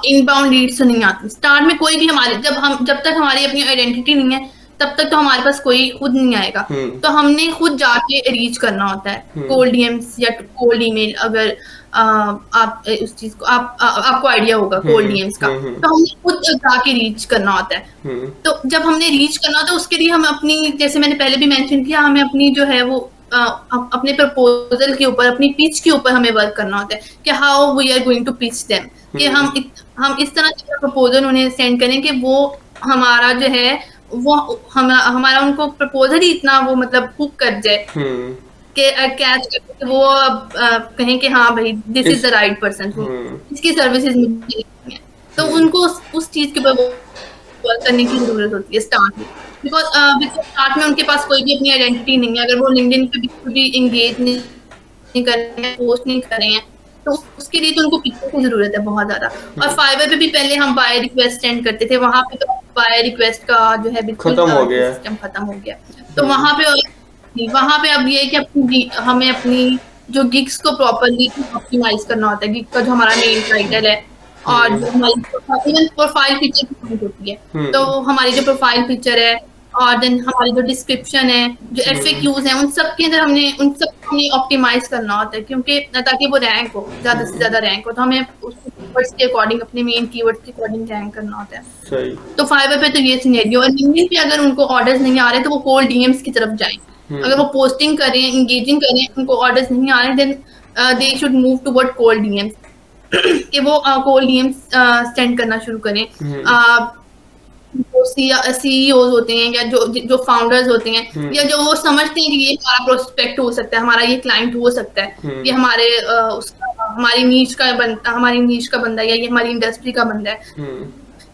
इनबाउंड लीड्स तो नहीं आती स्टार्ट में। कोई भी हमारे जब तक हमारी अपनी आइडेंटिटी नहीं है तब तक तो हमारे पास कोई खुद नहीं आएगा। हम्म। तो हमने खुद जाके रीच करना होता है, हम्म। कोल्ड डीएम्स या कोल्ड ईमेल। अगर आप उस चीज को आपको आइडिया होगा कोल्ड हम्म। डीएम्स का, हम्म। तो हमने खुद जाके रीच करना होता है। हम्म। तो जब हमने रीच करना होता है उसके लिए हम अपनी, जैसे मैंने पहले भी मेंशन किया, हमें अपनी जो है वो अपने प्रपोजल के ऊपर, अपनी पिच के ऊपर हमें वर्क करना होता है कि how we are going to pitch them. कि हम्म। हम इस तरह से प्रपोजल उन्हें सेंड करें कि वो हमारा जो है वो हमारा उनको प्रपोजल ही इतना वो मतलब हुक कर जाए हम्म। कि कैच करके कि वो कहें कि हाँ भाई दिस इज इस द राइट पर्सन, हम्म। इसकी सर्विसेज मुझे लेनी है। तो हम्म। उनको उस चीज के ऊपर वर्क करने की जरूरत होती है स्टार्ट में। बिकॉज स्टार्ट में उनके पास कोई भी अपनी आइडेंटिटी नहीं है। अगर वो लिंक्डइन पे बिल्कुल भी एंगेज नहीं कर रहे हैं, पोस्ट नहीं कर रहे हैं, तो उसके लिए तो उनको पिक्चर की जरूरत है बहुत ज्यादा। और हम्म। फाइवर पे भी पहले हम बाय रिक्वेस्ट सेंड करते थे, वहां पे तो बाय रिक्वेस्ट का जो है बिल्कुल खत्म हो गया है। सिस्टम खत्म हो गया। तो वहाँ पे अब ये है कि हमें अपनी जो गिग्स को प्रॉपर्ली ऑप्टिमाइज करना होता है। गिग का जो हमारा मेन टाइटल है और जो हमारी इवन प्रोफाइल पिक्चर की बात होती है, तो हमारी जो प्रोफाइल पिक्चर है और देन हमारी जो डिस्क्रिप्शन है, जो एफएक्यूज हैं, उन सब के अंदर उन सबको हमने ऑप्टिमाइज करना होता है, क्योंकि ताकि वो रैंक हो, ज़्यादा से ज़्यादा रैंक हो। तो हमें उस कीवर्ड्स के अकॉर्डिंग, अपने मेन कीवर्ड्स के अकॉर्डिंग रैंक करना होता है। सही। तो फाइवर पे तो ये सिनेरियो, और लिंक्डइन पे अगर उनको ऑर्डर्स नहीं आ रहे तो वो कोल्ड डीएम्स की तरफ जाएं। अगर वो पोस्टिंग करें, इंगेजिंग करें, उनको ऑर्डर्स नहीं आ रहे, then they should move toward cold DMs कि वो कोल्ड डीएम्स सेंड करना शुरू करें। जो सीईओज होते हैं या जो फाउंडर्स होते हैं, या जो वो समझते हैं कि ये हमारा प्रोस्पेक्ट हो सकता है, हमारा ये क्लाइंट हो सकता है, ये हमारी नीश का बंदा है, या ये हमारी इंडस्ट्री का बंदा है,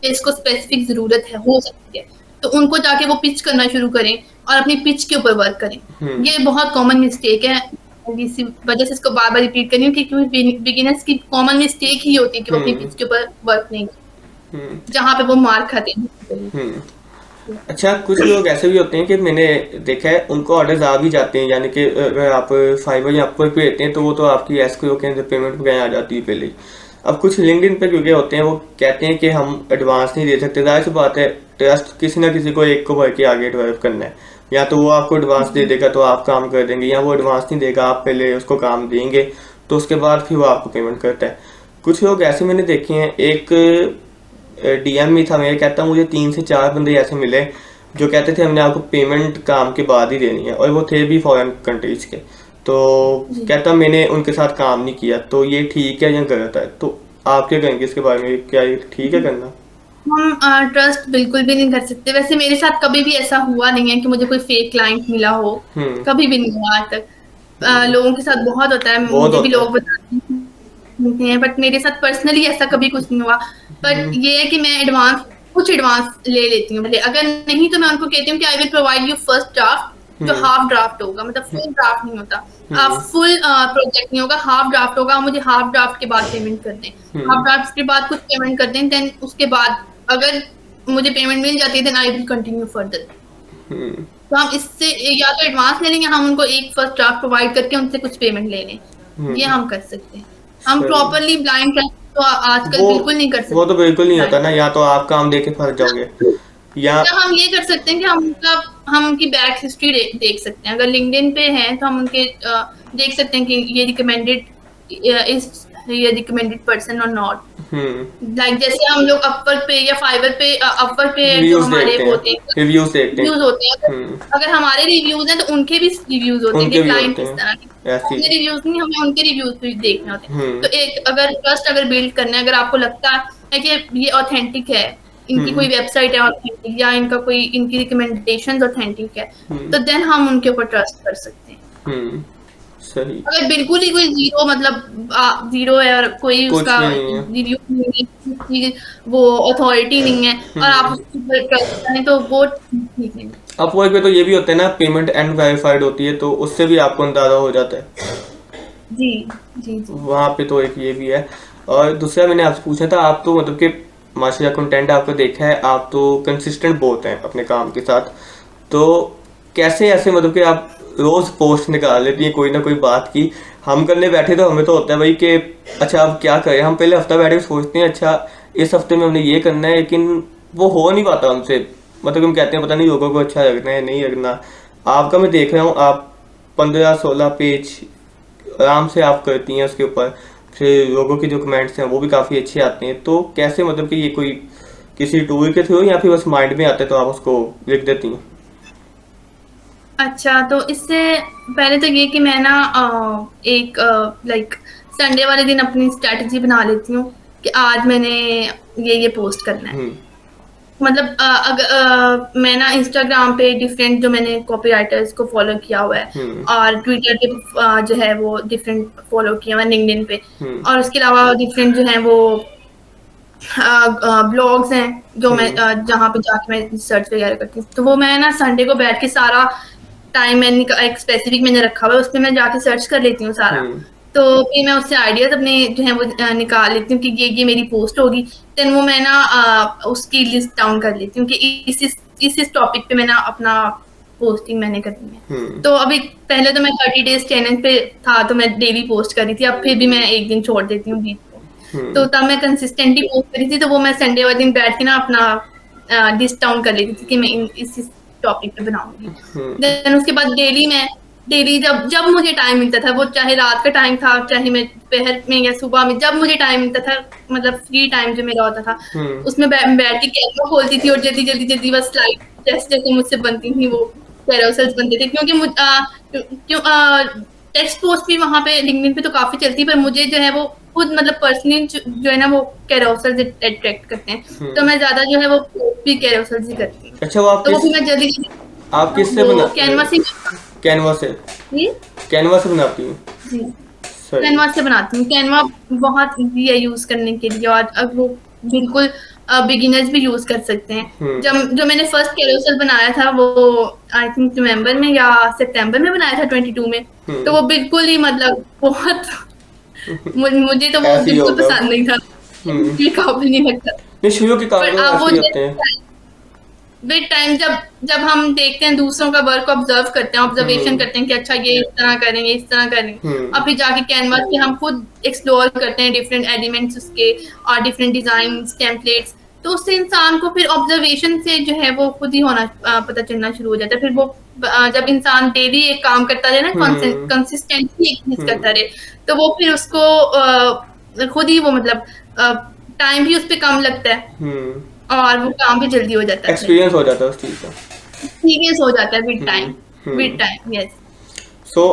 इसको स्पेसिफिक जरूरत है, हो सकती है, तो उनको जाके वो पिच करना शुरू करें और अपनी पिच के ऊपर वर्क करें। ये बहुत कॉमन मिस्टेक है, इसी वजह से इसको बार बार रिपीट करनी है, क्योंकि बिगिनर्स की कॉमन मिस्टेक ही होती है कि वो अपनी पिच के ऊपर वर्क नहीं करते, जहाँ पे वो मार खाते हैं। अच्छा, कुछ लोग ऐसे भी होते हैं कि मैंने देखा है उनको ऑर्डर्स आ भी जाते हैं, यानी कि अगर आप फाइवर या अपवर्क पे देते हैं तो वो तो आपकी एसक्यूओ के अंदर पेमेंट वगैरह आ जाती है पहले ही। अब कुछ लिंक्डइन पे क्योंकि होते हैं वो कहते हैं कि हम एडवांस नहीं दे सकते। जाहिर सी बात है, ट्रस्ट किसी ना किसी को एक को भर के आगे डेवलप करना है। या तो वो आपको एडवांस दे देगा तो आप काम कर देंगे, या वो एडवांस नहीं देगा, आप पहले उसको काम देंगे तो उसके बाद फिर वो आपको पेमेंट करता है। कुछ लोग ऐसे मैंने देखे हैं, एक डीएम में था मेरे, कहता मुझे 3 से 4 बंदे ऐसे मिले जो कहते थे हमने आपको पेमेंट काम के बाद ही देनी है, और वो थे भी फॉरेन कंट्रीज के। तो कहता मैंने उनके साथ काम नहीं किया, तो ये ठीक है या गलत है? तो आप क्या कहेंगे इसके बारे में, क्या ये ठीक है करना? हम ट्रस्ट बिल्कुल भी नहीं कर सकते। वैसे मेरे साथ कभी भी ऐसा हुआ नहीं है कि मुझे कोई फेक क्लाइंट मिला हो, कभी भी नहीं हुआ आज तक। लोगों के साथ बहुत होता है, मुझे भी लोग बताते हैं, बट मेरे साथ पर्सनली ऐसा कभी कुछ नहीं हुआ। बट ये है कि मैं कुछ एडवांस ले लेती हूँ। अगर नहीं तो मैं उनको कहती हूँ कि I will provide you first draft, जो हाफ ड्राफ्ट होगा, मतलब फुल ड्राफ्ट नहीं होता, फुल प्रोजेक्ट नहीं होगा, हाफ ड्राफ्ट होगा, मुझे हाफ ड्राफ्ट के बाद पेमेंट कर दें। हाफ ड्राफ्ट के बाद कुछ पेमेंट कर दें, देन उसके बाद अगर मुझे पेमेंट मिल जाती है then I will continue further. तो हम इससे या तो एडवांस ले लेंगे, हम उनको एक फर्स्ट ड्राफ्ट प्रोवाइड करके उनसे कुछ पेमेंट ले लें, ये हम कर सकते हैं। हम प्रॉपरली ब्लाइंड ट्रस्ट तो आजकल बिल्कुल नहीं कर सकते। वो तो बिल्कुल नहीं होता ना, या तो आप काम देके फंस जाओगे, या हम ये कर सकते हैं कि हम उनकी बैक हिस्ट्री देख सकते हैं। अगर लिंक्डइन पे हैं तो हम उनके देख सकते हैं कि ये रिकमेंडेड पर्सन और नॉट। लाइक जैसे हम लोग अपवर्क पे या फाइवर पे जो हमारे होते हैं रिव्यूज होते हैं, अगर हमारे रिव्यूज हैं तो उनके भी रिव्यूज होते हैं, क्लाइंट इस तरह के रिव्यूज नहीं, हमें उनके रिव्यूज भी देखने होते हैं। तो एक अगर ट्रस्ट बिल्ड करना है, अगर आपको लगता है कि ये ऑथेंटिक है, इनकी कोई वेबसाइट है ऑथेंटिक, या इनकी रिकमेंडेशंस ऑथेंटिक है, तो देन हम उनके ऊपर ट्रस्ट कर सकते हैं। सही। अगर बिल्कुल ही कोई जीरो, मतलब जीरो है और कोई उसका रिव्यू नहीं है, वो अथॉरिटी नहीं है और आप उसके ऊपर ट्रस्ट करें तो वो ठीक नहीं। अपवर्क पे तो ये भी होता है ना, पेमेंट एंड वेरीफाइड होती है, तो उससे भी आपको अंदाजा हो जाता है। जी जी, वहाँ पे तो एक ये भी है। और दूसरा मैंने आपसे पूछा था, आप तो मतलब कि माशाल्लाह कंटेंट आपको देखा है, आप तो कंसिस्टेंट बहुत हैं अपने काम के साथ, तो कैसे ऐसे मतलब कि आप रोज पोस्ट निकाल लेती है कोई ना कोई बात की? हम करने बैठे तो हमें तो होता है भाई कि अच्छा अब क्या करें, हम पहले हफ्ता बैठे सोचते हैं अच्छा इस हफ्ते में हमने ये करना है, लेकिन वो हो नहीं पाता हमसे। मतलब हम कहते हैं पता नहीं लोगों को अच्छा लगना है नहीं लगना। आपका मैं देख रहा हूँ आप 15-16 पेज आराम से आप करती हैं उसके ऊपर, फिर लोगों के जो कमेंट्स हैं वो भी काफ़ी अच्छे आते हैं। तो कैसे मतलब कि ये कोई किसी टूल के थ्रू या फिर बस माइंड में आते तो आप उसको लिख देती हैं? अच्छा, तो इससे पहले तो ये कि मैं ना एक लाइक संडे वाले दिन अपनी स्ट्रेटजी बना लेती हूँ कि आज मैंने ये पोस्ट करना है। मतलब मैं ना इंस्टाग्राम पे डिफरेंट जो मैंने कॉपी राइटर्स को फॉलो किया हुआ है, और ट्विटर पे जो है वो डिफरेंट फॉलो किया हुआ है, लिंक्डइन पे, और उसके अलावा डिफरेंट जो है वो ब्लॉग्स हैं जो मैं जहाँ पे जाके मैं रिसर्च वगैरह करती हूँ। तो वो मैं ना संडे को बैठ के सारा टाइम मैंने एक स्पेसिफिक मैंने रखा हुआ है, उस पर मैं जाके सर्च कर लेती हूँ सारा तो फिर मैं उससे आइडियाज़ अपने जो है वो निकाल लेती हूँ कि ये मेरी पोस्ट होगी। देन वो मैं ना उसकी लिस्ट डाउन कर लेती हूँ कि इस टॉपिक पे मैं ना अपना पोस्टिंग मैंने करनी है। हम्म। तो अभी पहले तो मैं 30 डेज़ चैलेंज पे था, तो मैं डेली पोस्ट कर रही थी। अब फिर भी मैं 1 दिन छोड़ देती हूँ बीच में। तो हम्म। तब मैं कंसिस्टेंटली पोस्ट करी थी, तो वो मैं संडे वाले दिन बैठ के ना अपना लिस्ट डाउन कर लेती थी कि मैं इस टॉपिक पे बनाऊंगी। हम्म। देन उसके बाद डेली जब जब मुझे टाइम मिलता था, वो चाहे रात का टाइम था, चाहे मैं दोपहर में या सुबह में, जब मुझे टाइम मिलता था, मतलब फ्री टाइम जो मेरा होता था, हम्म। उसमें बैठ के कैनवा खोलती थी और जल्दी जल्दी जल्दी बस स्लाइड जैसे जैसे मुझसे बनती थी वो कैरोसेल्स बनते थे। क्योंकि क्यों टेक्स्ट पोस्ट भी वहाँ पे लिंक्डइन पे तो काफी चलती है, पर मुझे जो है वो खुद मतलब पर्सनली जो है ना वो कैरोसेल्स अट्रैक्ट करते हैं। तो हम्म। मैं ज्यादा जो है वो पोस्ट भी कैरोसेल्स ही करती हूँ। अच्छा, वो तो वो फिर मैं जल्दी आप जल्दी किससे वो बना कैनवा से कैनवा से जी कैनवा से बनाती हूँ? जी सही। कैनवा से बनाती हूँ। कैनवा बहुत ईज़ी है यूज़ करने के लिए, और अब वो बिल्कुल बिगिनर्स भी यूज़ कर सकते हैं। हम्म। जब जो मैंने फर्स्ट कैरोसेल बनाया था वो आई थिंक नवंबर में या सितंबर में बनाया था 22 में। तो हम्म। वो बिल्कुल ही मतलब बहुत मुझे तो वो ऐसे ही बिल्कुल होगा। पसंद नहीं था। हम्म। ये काबिल नहीं लगता। नहीं, शुरू के काम पर तो अब वो ऐसे ही होते हैं। विद टाइम जब जब हम देखते हैं दूसरों का वर्क ऑब्जर्व करते हैं, ऑब्जर्वेशन हम्म। करते हैं कि अच्छा ये इस तरह करेंगे, इस तरह करेंगे, हम्म। और फिर जाके कैनवास पे हम खुद एक्सप्लोर करते हैं डिफरेंट एलिमेंट्स उसके और डिफरेंट डिजाइन टेम्पलेट्स। तो उससे इंसान को फिर ऑब्जर्वेशन से जो है वो खुद ही होना पता चलना शुरू हो जाता है। फिर वो जब इंसान डेली एक काम करता रहे ना, हम्म। कंसिस्टेंटली एक चीज हम्म। करता रहे, तो वो फिर उसको खुद ही वो मतलब टाइम भी उस पर कम लगता है हम्म। और वो काम भी जल्दी हो जाता है। एक्सपीरियंस हो जाता है उस चीज़ का। एक्सपीरियंस हो जाता है hmm. With hmm. Time yes. So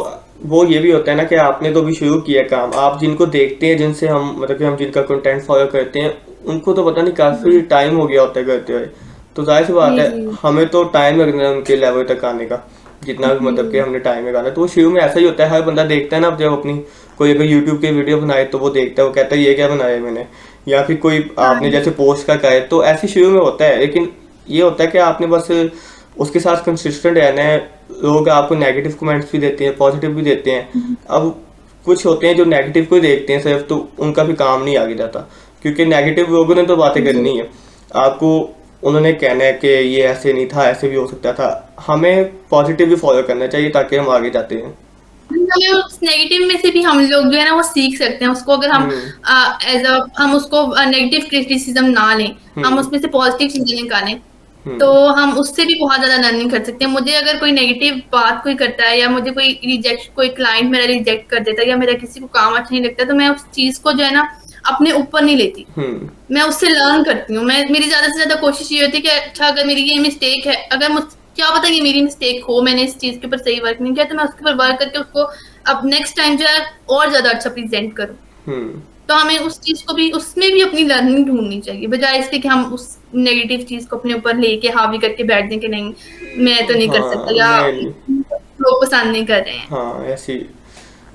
वो ये भी होता है ना कि आपने तो भी शुरू किया काम, आप जिनको देखते हैं, जिनसे हम मतलब कि हम जिनका कंटेंट फॉलो करते हैं, उनको तो पता नहीं काफ़ी टाइम हो गया होता है करते हुए। तो जाहिर सी बात जी है, जी हमें तो टाइम लगना है उनके लेवल तक आने का, जितना भी मतलब कि जी हमने टाइम लगाना है। तो वो शुरू में ऐसा ही होता है, हर बंदा देखता है ना, जब अपनी कोई अगर यूट्यूब की वीडियो बनाए तो वो देखता है, वो कहता है ये क्या बनाया है मैंने, या फिर कोई हाँ आपने जैसे पोस्ट का कहे, तो ऐसे शुरू में होता है। लेकिन ये होता है कि आपने बस उसके साथ कंसिस्टेंट रहना है। लोग आपको नेगेटिव कमेंट्स भी देते हैं, पॉजिटिव भी देते हैं। अब कुछ होते हैं जो नेगेटिव को ही देखते हैं सिर्फ, तो उनका भी काम नहीं आगे जाता, क्योंकि नेगेटिव लोगों ने तो बातें जी। करनी है। आपको उन्होंने कहना है कि ये ऐसे नहीं था, ऐसे भी हो सकता था। हमें पॉजिटिव भी फॉलो करना चाहिए ताकि हम आगे जाते हैं। हमें उस नेगेटिव में से भी हम लोग जो है ना वो सीख सकते हैं उसको। अगर हम हम्म। एज अ हम उसको नेगेटिव क्रिटिसिज्म ना लें, हम हम्म। उसमें से पॉजिटिव चीजें निकालें, तो हम्म। हम उससे भी बहुत ज्यादा लर्निंग कर सकते हैं। मुझे अगर कोई नेगेटिव बात कोई करता है, या मुझे कोई क्लाइंट मेरा रिजेक्ट कर देता है, या मेरा किसी को काम अच्छा नहीं लगता, तो मैं उस चीज को जो है ना अपने ऊपर नहीं लेती। हम्म। मैं उससे लर्न करती हूँ। मेरी ज्यादा से ज्यादा कोशिश ये होती है कि अच्छा अगर मेरी ये मिस्टेक है, अगर मुझ क्या पता कि मेरी मिस्टेक हो, मैंने इस चीज के ऊपर सही वर्क नहीं किया, तो मैं उसके ऊपर वर्क करके उसको अब नेक्स्ट टाइम जो है और ज्यादा अच्छा प्रेजेंट करूँ। हम्म। तो हमें उस चीज को भी उसमें भी अपनी लर्निंग ढूंढनी चाहिए, बजाय इसके कि हम उस नेगेटिव चीज को अपने ऊपर लेके हावी करके बैठ दें कि नहीं मैं तो नहीं कर सकता, हाँ, या मैं नहीं। लोग पसंद नहीं कर रहे हैं। हाँ, ऐसी।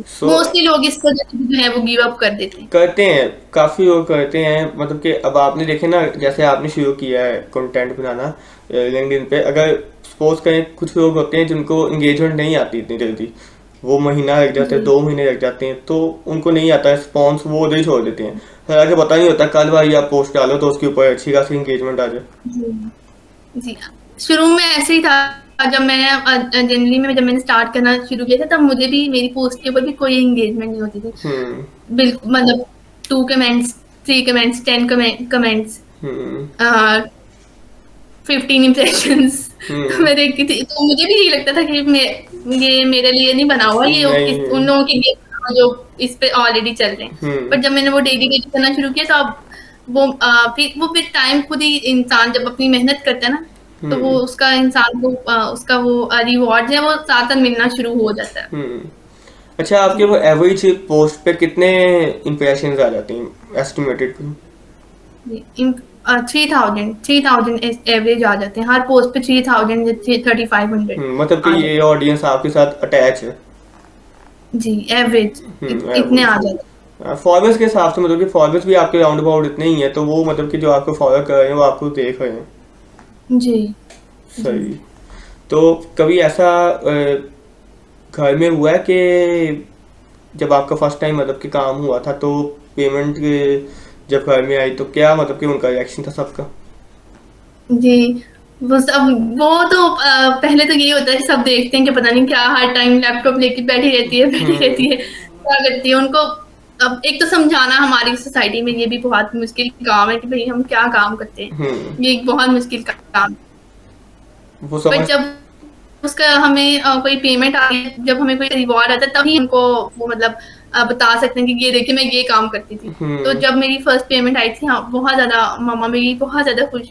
सो मोस्टली लोग इस वजह से जो है वो गिव अप कर देते हैं। करते हैं, काफ़ी लोग करते हैं। मतलब कि अब आपने देखे ना, जैसे आपने शुरू किया है कंटेंट बनाना लिंक्डइन पे, अगर सपोज करें कुछ लोग होते हैं जिनको इंगेजमेंट नहीं आती इतनी जल्दी, वो महीना लग जाते हैं, जी 2 महीने लग जाते हैं, तो उनको नहीं आता रिस्पॉन्स, वो उधर ही छोड़ देते हैं। हालांकि पता नहीं होता, कल भाई आप पोस्ट डालो तो उसके ऊपर अच्छी खासी इंगेजमेंट आ जाए। जी जी। शुरू में ऐसे ही था। जब मैंने जनवरी में जब मैंने स्टार्ट करना शुरू किया था, तब मुझे भी मेरी पोस्ट के ऊपर भी कोई एंगेजमेंट नहीं होती थी। हम्म। बिल्कुल मतलब 2 कमेंट्स, 3 कमेंट्स, 10 कमेंट्स, हम्म। 15 इम्प्रेशंस। हम्म। मैं देखती थी तो मुझे भी यही लगता था कि ये मेरे लिए नहीं बना हुआ, ये नहीं। उन लोगों के लिए बना हुआ जो इस पे ऑलरेडी चल रहे हैं। हम्म। पर जब मैंने वो डेडिकेट करना शुरू किया, तो अब फिर टाइम खुद ही इंसान जब अपनी मेहनत करता है ना, तो वो हम्म। उसका इंसान को उसका वो रिवॉर्ड है वो साथ साथ मिलना शुरू हो जाता है। हम्म। अच्छा, आपके जी वो एवरेज पोस्ट पे कितने इंप्रेशंस आ जाती हैं एस्टिमेटेड? जी 3000 एवरेज आ जाते हैं हर पोस्ट पे। 3000 3500 मतलब कि आ ये जाते ऑडियंस आपके साथ अटैच है। हैं। जी एवरेज इतने आ एवरेज। जाते फॉलोअर्स के हिसाब से, मतलब कि फॉलोअर्स भी आपके राउंड अबाउट इतने ही हैं, तो वो मतलब कि जो आपको फॉलो कर रहे हैं वो आपको देख रहे हैं। हैं। जी जी सही। तो कभी ऐसा घर में हुआ है कि जब आपका फर्स्ट टाइम मतलब कि काम हुआ था तो पेमेंट जब घर में आई तो क्या मतलब कि उनका रिएक्शन था सबका? जी, वो सब वो तो पहले तो यही होता है कि सब देखते हैं कि पता नहीं क्या हर टाइम लैपटॉप लेके बैठी रहती है, क्या करती है उनको। अब एक तो समझाना हमारी सोसाइटी में ये भी बहुत मुश्किल काम है कि भाई हम क्या काम करते हैं, हम्म। ये एक बहुत मुश्किल काम। वो बट समझ। जब उसका हमें कोई पेमेंट आ रही है, जब हमें कोई रिवॉर्ड आता है तभी हमको वो मतलब बता सकते हैं कि ये देखिए मैं ये काम करती थी। तो हम्म। जब मेरी फर्स्ट पेमेंट आई थी, हाँ बहुत ज्यादा मम्मा मेरी बहुत ज्यादा खुश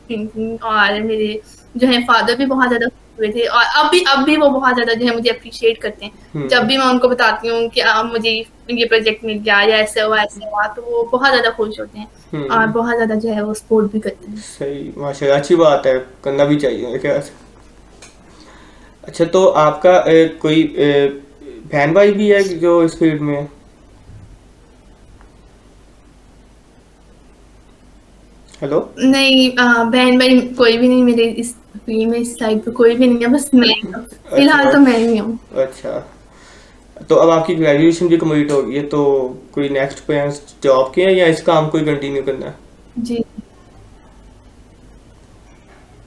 और मेरे जो है फादर भी बहुत ज़्यादा खुश हुए थे और अब भी वो बहुत ज़्यादा जो है मुझे एप्रिशिएट करते हैं। जब हम्म। भी मैं उनको बताती हूँ कि मुझे ये प्रोजेक्ट मिल गया या ऐसे हुआ तो वो बहुत ज़्यादा खुश होते हैं और हम्म। बहुत ज़्यादा जो है वो सपोर्ट भी करते हैं। सही, माशाल्लाह, अच्छी बात है, करना भी चाहिए मेरे ख्याल से। अच्छा, तो आपका कोई बहन भाई भी है जो इस फील्ड में है? हेलो? नहीं बहन भाई कोई भी नहीं मेरे इस फील्ड में, इस साइड पे कोई भी नहीं है, बस मैं ही हूँ। फिलहाल अच्छा। तो मैं ही हूँ। अच्छा, तो अब आपकी ग्रेजुएशन भी कंप्लीट हो गई है, तो कोई नेक्स्ट प्लान्स जॉब के हैं या इस काम को ही कंटिन्यू करना है? जी।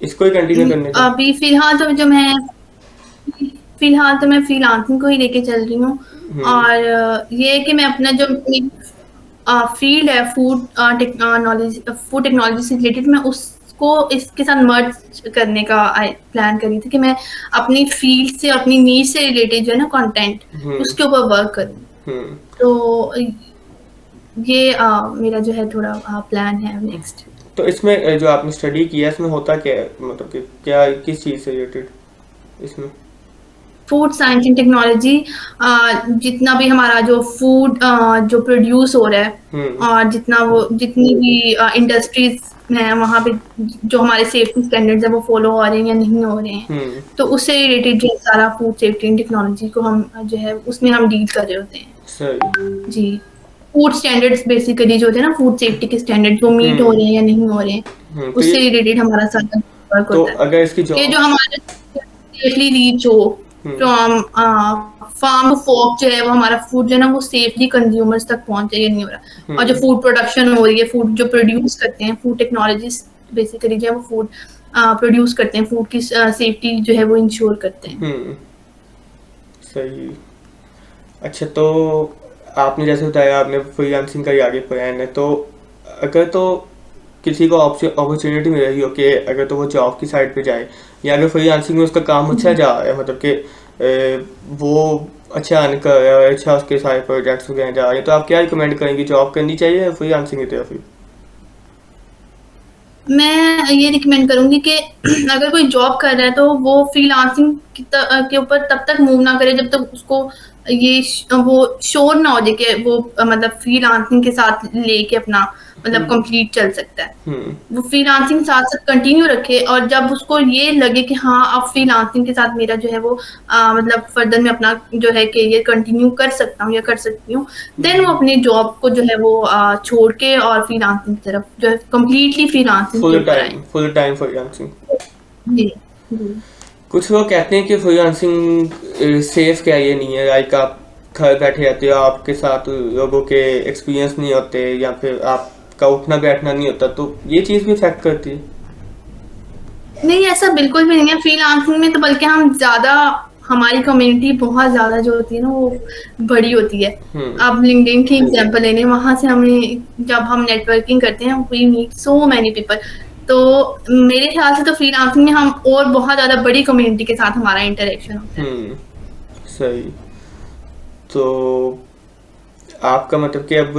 इसको ही कंटिन्यू करने का? अभी फिलहाल तो मैं फ्रीलांसिंग को ही लेके चल रही हूँ हम्म। और ये है कि मैं अपना जो फील्ड है फूड टेक्नोलॉजी से रिलेटेड, मैं उसको इसके साथ मर्ज करने का प्लान कर रही थी कि मैं अपनी फील्ड से अपनी नीश से रिलेटेड जो है ना कंटेंट हम्म। उसके ऊपर वर्क करूँ। हम्म। तो ये मेरा जो है थोड़ा प्लान है नेक्स्ट। तो इसमें जो आपने स्टडी किया है इसमें होता क्या है, मतलब कि क्या किस चीज़ से रिलेटेड इसमें? फूड साइंस एंड टेक्नोलॉजी, जितना भी हमारा जो फूड जो प्रोड्यूस हो रहा है हम्म। और जितनी भी इंडस्ट्रीज हैं वहाँ पे जो हमारे सेफ्टी स्टैंडर्ड्स हैं वो फॉलो हो रहे हैं या नहीं हो रहे हैं, हम्म। तो उससे रिलेटेड जो सारा फूड सेफ्टी एंड टेक्नोलॉजी को हम जो है उसमें हम डील कर रहे होते हैं। सही। जी, फूड स्टैंडर्ड्स बेसिकली जो होते हैं ना, फूड सेफ्टी के स्टैंडर्ड्स वो मीट हो हम्म। रहे हैं या नहीं हो रहे हैं, तो उससे ये, रिलेटेड हमारा सारा वर्क तो होता है अगर इसकी कि जो जॉब। हमारे सेफली रीच हो हम्म। फ्रॉम फार्म टू फोक, जो है वो हमारा फूड जो है ना वो सेफली कंज्यूमर्स तक पहुंचे, ये नहीं हो रहा। और जो हम्म। फूड प्रोडक्शन हो रही है, फूड जो प्रोड्यूस करते हैं, फूड टेक्नोलॉजिस्ट बेसिकली जो है वो फूड प्रोड्यूस करते हैं, फूड की सेफ्टी जो है वो इंश्योर करते हैं। हम्म। सही। अच्छा, तो आपने जैसे बताया आपने फ्रीलांसिंग का ही आगे प्लान है, तो अगर तो किसी को अपॉर्चुनिटी मिल रही हो कि अगर तो वो जॉब की साइड पे जाए या अगर फ्रीलांसिंग में उसका काम अच्छा जी। जा रहा है, मतलब कि वो अच्छा अर्न कर रहा है, अच्छा उसके सारे प्रोजेक्ट्स वगैरह जा रहे हैं, तो आप क्या रिकमेंड करेंगे, जॉब करनी चाहिए या फ्रीलांसिंग की तरफ ही? मैं ये रिकमेंड करूंगी कि अगर कोई जॉब कर रहा है तो वो फ्रीलांसिंग के ऊपर तब तक मूव ना करे जब तक उसको वो श्योर ना हो जाए कि वो मतलब फ्रीलांसिंग के साथ लेके अपना मतलब हम्म। कंप्लीट चल सकता है। हम्म। वो फ्रीलांसिंग साथ साथ कंटिन्यू रखे और जब उसको ये लगे कि हाँ अब फ्रीलांसिंग के साथ मेरा जो है वो मतलब फर्दर में अपना जो है करियर कंटिन्यू कर सकता हूँ या कर सकती हूँ, देन वो अपनी जॉब को जो है वो छोड़ के और फ्रीलांसिंग की तरफ जो है कम्प्लीटली फ्रीलांसिंग के ऊपर आए। Full time freelancing. जी। जी। कुछ लोग कहते हैं कि फ्रीलांसिंग सेफ क्या, ये नहीं है, लाइक आप घर बैठे रहते हो, आपके साथ लोगों के एक्सपीरियंस नहीं होते या फिर आपका उठना बैठना नहीं होता, तो ये चीज़ भी इफेक्ट करती है? नहीं, ऐसा बिल्कुल भी नहीं है फ्रीलांसिंग में, तो बल्कि हम ज़्यादा हमारी कम्युनिटी बहुत ज़्यादा जो होती है ना वो बड़ी होती है। हम्म। अब लिंक्डइन की एग्जांपल लेने, वहाँ से हमें जब हम नेटवर्किंग करते हैं we meet so many people. तो मेरे ख्याल से तो फ्रीलांसिंग में हम और बहुत ज़्यादा बड़ी कम्युनिटी के साथ हमारा इंटरेक्शन होता है। हम्म। सही। तो आपका मतलब कि अब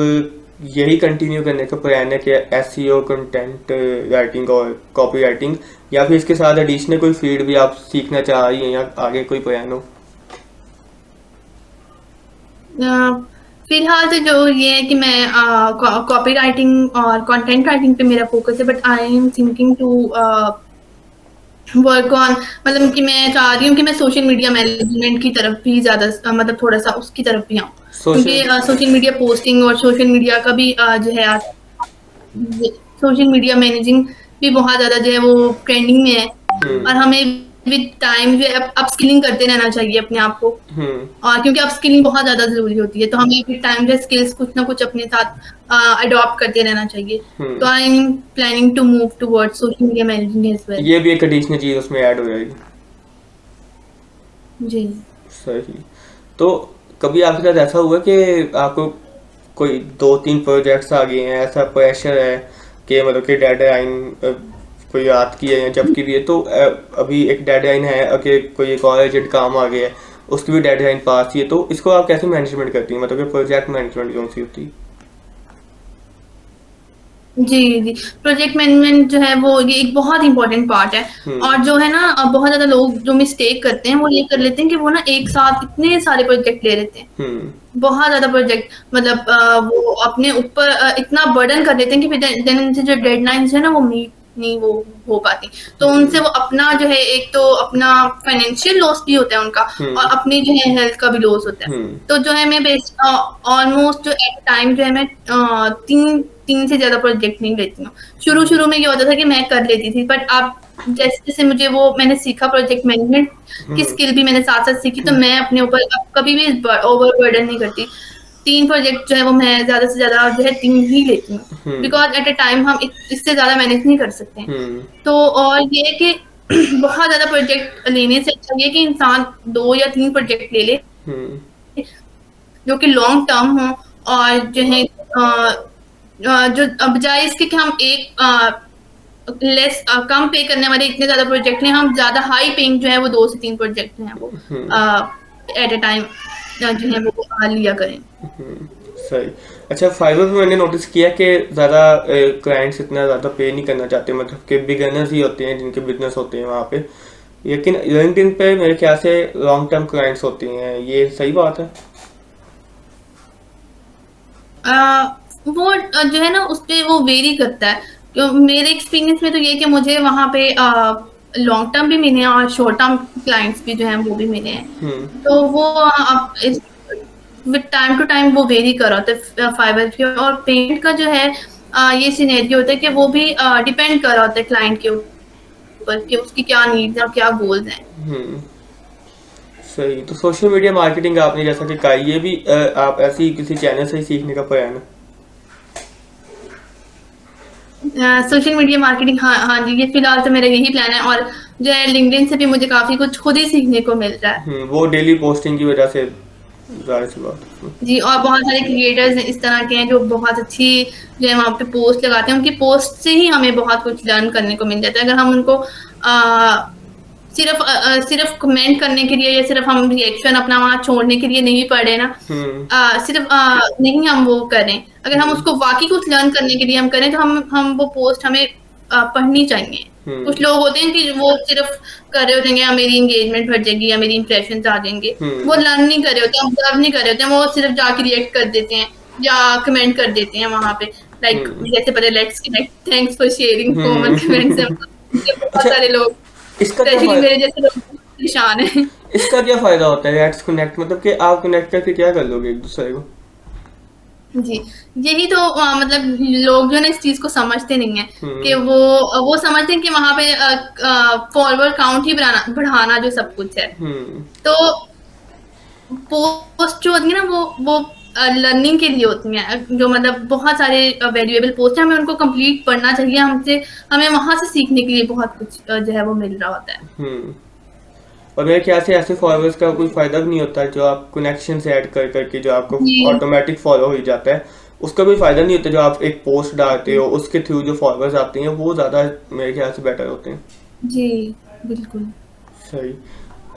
यही कंटिन्यू करने का प्लान है कि एसईओ, कंटेंट राइटिंग और कॉपी राइटिंग, या फिर इसके साथ एडिशनल कोई फील्ड भी आप सीखना चाह रही हैं या आगे कोई प्लान हो? अ, फिलहाल तो जो ये है कि मैं कॉपी राइटिंग और कंटेंट राइटिंग पे मेरा फोकस है, but I am thinking to work on, मतलब कि मैं चाह रही हूँ कि मैं सोशल मीडिया मैनेजमेंट की तरफ भी ज़्यादा मतलब थोड़ा सा उसकी तरफ भी आऊँ, क्योंकि सोशल। सोशल मीडिया पोस्टिंग और सोशल मीडिया का भी जो है सोशल मीडिया मैनेजिंग भी बहुत ज़्यादा जो है वो ट्रेंडिंग में है। और हम्म। हमें विद टाइम जो है अपस्किलिंग करते रहना चाहिए अपने आप को। हम्म। और क्योंकि अपस्किलिंग बहुत ज़्यादा ज़रूरी होती है, तो हमें विद टाइम जो स्किल्स कुछ ना कुछ अपने साथ अडॉप्ट करते रहना चाहिए। तो hmm. I am planning to move towards social media management as well. ये भी एक एडिशनल चीज़ उसमें ऐड हो जाएगी। जी। सही। तो कभी आपके साथ ऐसा हुआ कि आपको कोई 2-3 प्रोजेक्ट्स आ गए हैं, ऐसा प्रेशर है कि मतलब कि डेडलाइन कोई रात की है या जब की भी है, तो अभी एक डेडलाइन है कि कोई एक और अर्जेंट काम आ गया है, उसकी भी डेडलाइन पास ही है, तो इसको आप कैसे मैनेजमेंट करती हैं, मतलब कि प्रोजेक्ट मैनेजमेंट कौन सी होती है? जी, जी। प्रोजेक्ट मैनेजमेंट जो है वो ये एक बहुत इम्पोर्टेंट पार्ट है। हम्म। और जो है ना बहुत ज़्यादा लोग जो मिस्टेक करते हैं वो ये कर लेते हैं कि वो ना एक साथ इतने सारे प्रोजेक्ट ले लेते हैं। हम्म। बहुत ज़्यादा प्रोजेक्ट मतलब वो अपने ऊपर इतना बर्डन कर देते हैं कि फिर देन उनसे जो डेडलाइन्स है ना वो मीट नहीं वो हो पाती। तो उनसे वो अपना जो है एक तो अपना फाइनेंशियल लॉस भी होता है उनका और हम्म। अपनी जो है हेल्थ का भी लॉस होता है। हम्म। तो जो है मैं ऑलमोस्ट जो एट टाइम जो है मैं 3 से ज़्यादा प्रोजेक्ट नहीं लेती हूँ। शुरू-शुरू में ये होता था कि मैं कर लेती थी, बट अब जैसे-जैसे मुझे वो मैंने सीखा प्रोजेक्ट मैनेजमेंट की हम्म। स्किल भी मैंने साथ-साथ सीखी, तो मैं अपने ऊपर अब कभी भी ओवरबर्डन नहीं करती। 3 प्रोजेक्ट जो है वो मैं ज़्यादा से ज़्यादा जो है 3 ही लेती हूँ, हम्म। बिकॉज़ एट अ टाइम हम इत इससे ज़्यादा मैनेज नहीं कर सकते हैं। हम्म। तो और ये है कि बहुत ज़्यादा प्रोजेक्ट लेने से अच्छा ये है कि इंसान 2 या 3 प्रोजेक्ट ले ले, हम्म। जो कि लॉन्ग टर्म हो और जो है जो बजाय इसके कि हम एक कम पे करने वाले इतने ज़्यादा प्रोजेक्ट लें, हम ज़्यादा हाई पेइंग जो है वो 2 से 3 प्रोजेक्ट जो हैं वो हम्म। एट अ टाइम जो है वो लिया करें। हम्म। सही। अच्छा, फाइवर में मैंने नोटिस किया कि ज़्यादा क्लाइंट्स इतना ज़्यादा पे नहीं करना चाहते, मतलब कि बिगिनर्स ही होते हैं जिनके बिजनेस होते हैं वहाँ पे, लेकिन लिंक्डइन पे मेरे ख्याल से लॉन्ग टर्म क्लाइंट्स होती हैं, ये सही बात है? वो जो है ना उसपे वो वेरी करता है। तो मेरे एक्सपीरियंस में तो ये है कि मुझे वहाँ पे लॉन्ग टर्म भी मिले हैं और शॉर्ट टर्म क्लाइंट्स भी जो हैं वो भी मिले हैं। हम्म। तो वो अब इस विद टाइम टू टाइम वो वेरी कर रहा होता है फाइबर पे। और पेमेंट का जो है ये सिनेरियो होता है कि वो भी डिपेंड कर रहा होता है क्लाइंट के ऊपर कि उसकी क्या नीड्स हैं और क्या गोल्स हैं। हम्म। सही। तो सोशल मीडिया मार्केटिंग आपने जैसा कि कहा, ये भी आप ऐसे ही किसी चैनल से ही सीखने का प्लान है? सोशल मीडिया मार्केटिंग, हाँ हाँ जी, ये फिलहाल तो मेरा यही प्लान है। और जो है लिंक्डइन से भी मुझे काफ़ी कुछ खुद ही सीखने को मिल रहा है। वो डेली पोस्टिंग की वजह से जाहिर सी बात है। जी, और बहुत सारे क्रिएटर्स इस तरह के हैं जो बहुत अच्छी जो है वहाँ पे पोस्ट लगाते हैं। उनकी पोस्ट से ही हमें बहुत कुछ लर्न करने को मिल जाता है। अगर हम उनको सिर्फ कमेंट करने के लिए या सिर्फ हम रिएक्शन अपना वहाँ छोड़ने के लिए नहीं पढ़े ना, हम्म। सिर्फ नहीं हम वो करें। अगर हम हम्म। उसको वाकई कुछ लर्न करने के लिए हम करें तो हम वो पोस्ट हमें पढ़नी चाहिए। कुछ हम्म। लोग होते हैं कि वो सिर्फ कर रहे होते हैं या मेरी एंगेजमेंट बढ़ जाएगी या मेरी इंप्रेशन आ जाएंगे। वो हम्म। लर्न नहीं कर रहे होते, ऑब्जर्व नहीं कर रहे होते हैं, वो सिर्फ जाके रिएक्ट कर देते हैं या कमेंट कर देते हैं वहां पे। Like hmm. जैसे पहले let's connect, thanks for sharing common comments hmm. है। बहुत अच्छा, सारे लोग इसका क्या स्पेशली फायदा, मेरे जैसे लोग बहुत परेशान हैं। इसका क्या फायदा होता है लेट्स कनेक्ट, मतलब कि आप कनेक्ट करके क्या कर लोगे एक दूसरे को? जी, यही तो मतलब लोग जो है ना इस चीज़ को समझते नहीं है कि हम्म। वो समझते हैं कि वहाँ पे फॉरवर्ड काउंट ही बढ़ाना जो सब कुछ है। हम्म। तो पोस्ट जो होती है ना वो लर्निंग के लिए होती हैं। जो मतलब बहुत सारे वैल्यूएबल पोस्ट हैं, हमें उनको कंप्लीट पढ़ना चाहिए। हमें वहाँ से सीखने के लिए बहुत कुछ जो है वो मिल रहा होता है। हम्म। और मेरे ख्याल से ऐसे फॉलोअर्स का कोई फायदा भी नहीं होता जो आप कनेक्शन से ऐड कर करके जो आपको जी, ऑटोमेटिक फॉलो हो ही जाता है, उसका कोई फायदा नहीं होता। जो आप एक पोस्ट डालते हो उसके थ्रू जो फॉलोअर्स आते हैं वो ज़्यादा मेरे ख्याल से बेटर होते हैं। जी, बिल्कुल। सही।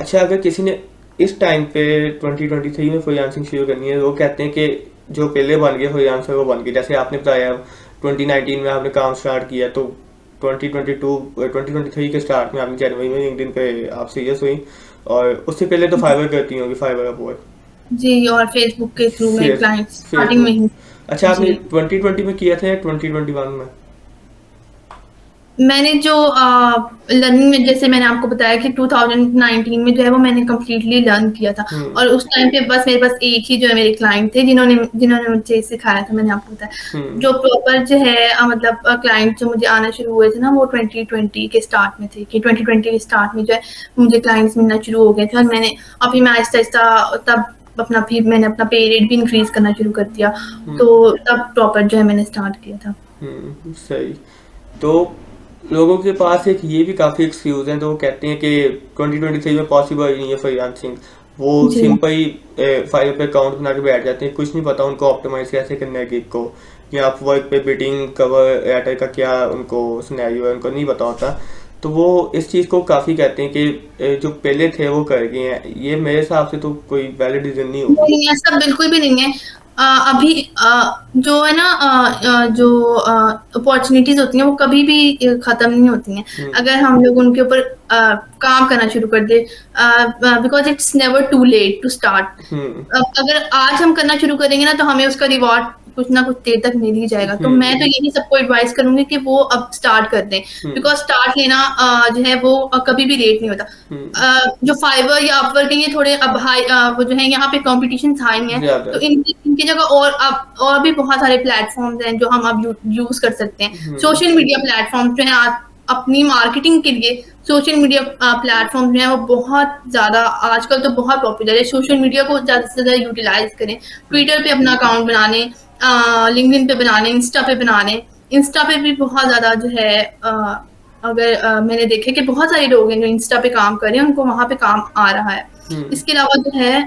अच्छा, अगर किसी ने इस टाइम पे 2023 में फ्रीलांसिंग शुरू करनी है, वो कहते हैं कि जो पहले बन गए फ्रीलांसर वो बन गए, जैसे आपने बताया 2019 में आपने काम स्टार्ट किया, तो 2023 के स्टार्ट में आपने जनवरी में लिंक्डइन पे आप सीरियस हुई, और उससे पहले तो फाइवर करती होंगी, फाइवर अपवर्क, जी, और फेसबुक के थ्रू में फेस क्लाइंट्स स्टार्टिंग में फेसबुक। ही। अच्छा, आपने जी। 2020 में किया था या 2021 में? 2021 में। 2021 में। मैंने जो लर्निंग में, जैसे मैंने आपको बताया कि 2019 में जो है वो मैंने कंप्लीटली लर्न किया था, हुँ, और उस टाइम पे बस मेरे पास एक ही जो है मेरे क्लाइंट थे जिन्होंने जिन्होंने मुझे सिखाया था, मैंने आपको बताया। हुँ, जो प्रॉपर जो है मतलब क्लाइंट जो मुझे आना शुरू हुए थे ना, वो 2020 के स्टार्ट में थे, कि 2020 के स्टार्ट में जो है मुझे क्लाइंट्स मिलना शुरू हो गए थे, और मैंने अभी मैं आहिस्ता-आहिस्ता तब मैंने अपना पे रेट भी इंक्रीज़ करना शुरू कर दिया। हुँ, तो तब प्रॉपर जो है मैंने स्टार्ट किया था। सही। तो लोगों के पास एक ये भी काफ़ी एक्सक्यूज़ हैं, तो वो कहते हैं कि 2023 में पॉसिबल ही नहीं है फ्रीलांसिंग। वो जी। सिंपल ही फाइवर पे अकाउंट बना के बैठ जाते हैं, कुछ नहीं पता उनको ऑप्टिमाइज़ कैसे करना है गिग को, या अपवर्क पे बिडिंग कवर लेटर का क्या उनको सिनेरियो है, उनको नहीं पता होता। तो वो इस चीज़ को काफ़ी कहते हैं कि जो पहले थे वो कर गए हैं। ये मेरे हिसाब से तो कोई वैलिड रीज़न नहीं होगी। नहीं, ऐसा बिल्कुल भी नहीं है। अभी जो है ना, जो अपॉर्चुनिटीज़ होती हैं वो कभी भी ख़त्म नहीं होती हैं। हुँ, अगर हम लोग उनके ऊपर काम करना शुरू कर दें, because it's never too late to start. हुँ, अगर आज हम करना शुरू करेंगे ना, तो हमें उसका रिवॉर्ड कुछ ना कुछ देर तक मिल ही जाएगा। तो मैं तो हुँ, यही सबको एडवाइस करूँगी कि वो अब स्टार्ट कर दें, हुँ, बिकॉज़ स्टार्ट लेना जो है वो कभी भी लेट नहीं होता। हुँ, जो फाइवर या अपवर्क है, ये थोड़े अब हाई, वो जो है यहाँ पे कॉम्पिटिशन हाई है, ज़्यादा। तो इनकी इनकी जगह और भी बहुत सारे प्लेटफॉर्म्स हैं जो हम अब यूज कर सकते हैं। हुँ, सोशल मीडिया प्लेटफॉर्म जो है अपनी मार्केटिंग के लिए, सोशल मीडिया प्लेटफॉर्म जो है वो बहुत ज्यादा आजकल तो बहुत पॉपुलर है। सोशल मीडिया को ज्यादा से ज्यादा यूटिलाइज करें, ट्विटर पे अपना अकाउंट बना लें, लिंक्डइन पे बना लें, इंस्टा पे बना लें। इंस्टा पे भी बहुत ज्यादा जो है अगर मैंने देखे कि बहुत सारे लोग हैं जो इंस्टा पे काम कर रहे हैं, उनको वहाँ पे काम आ रहा है। हुँ, इसके अलावा जो है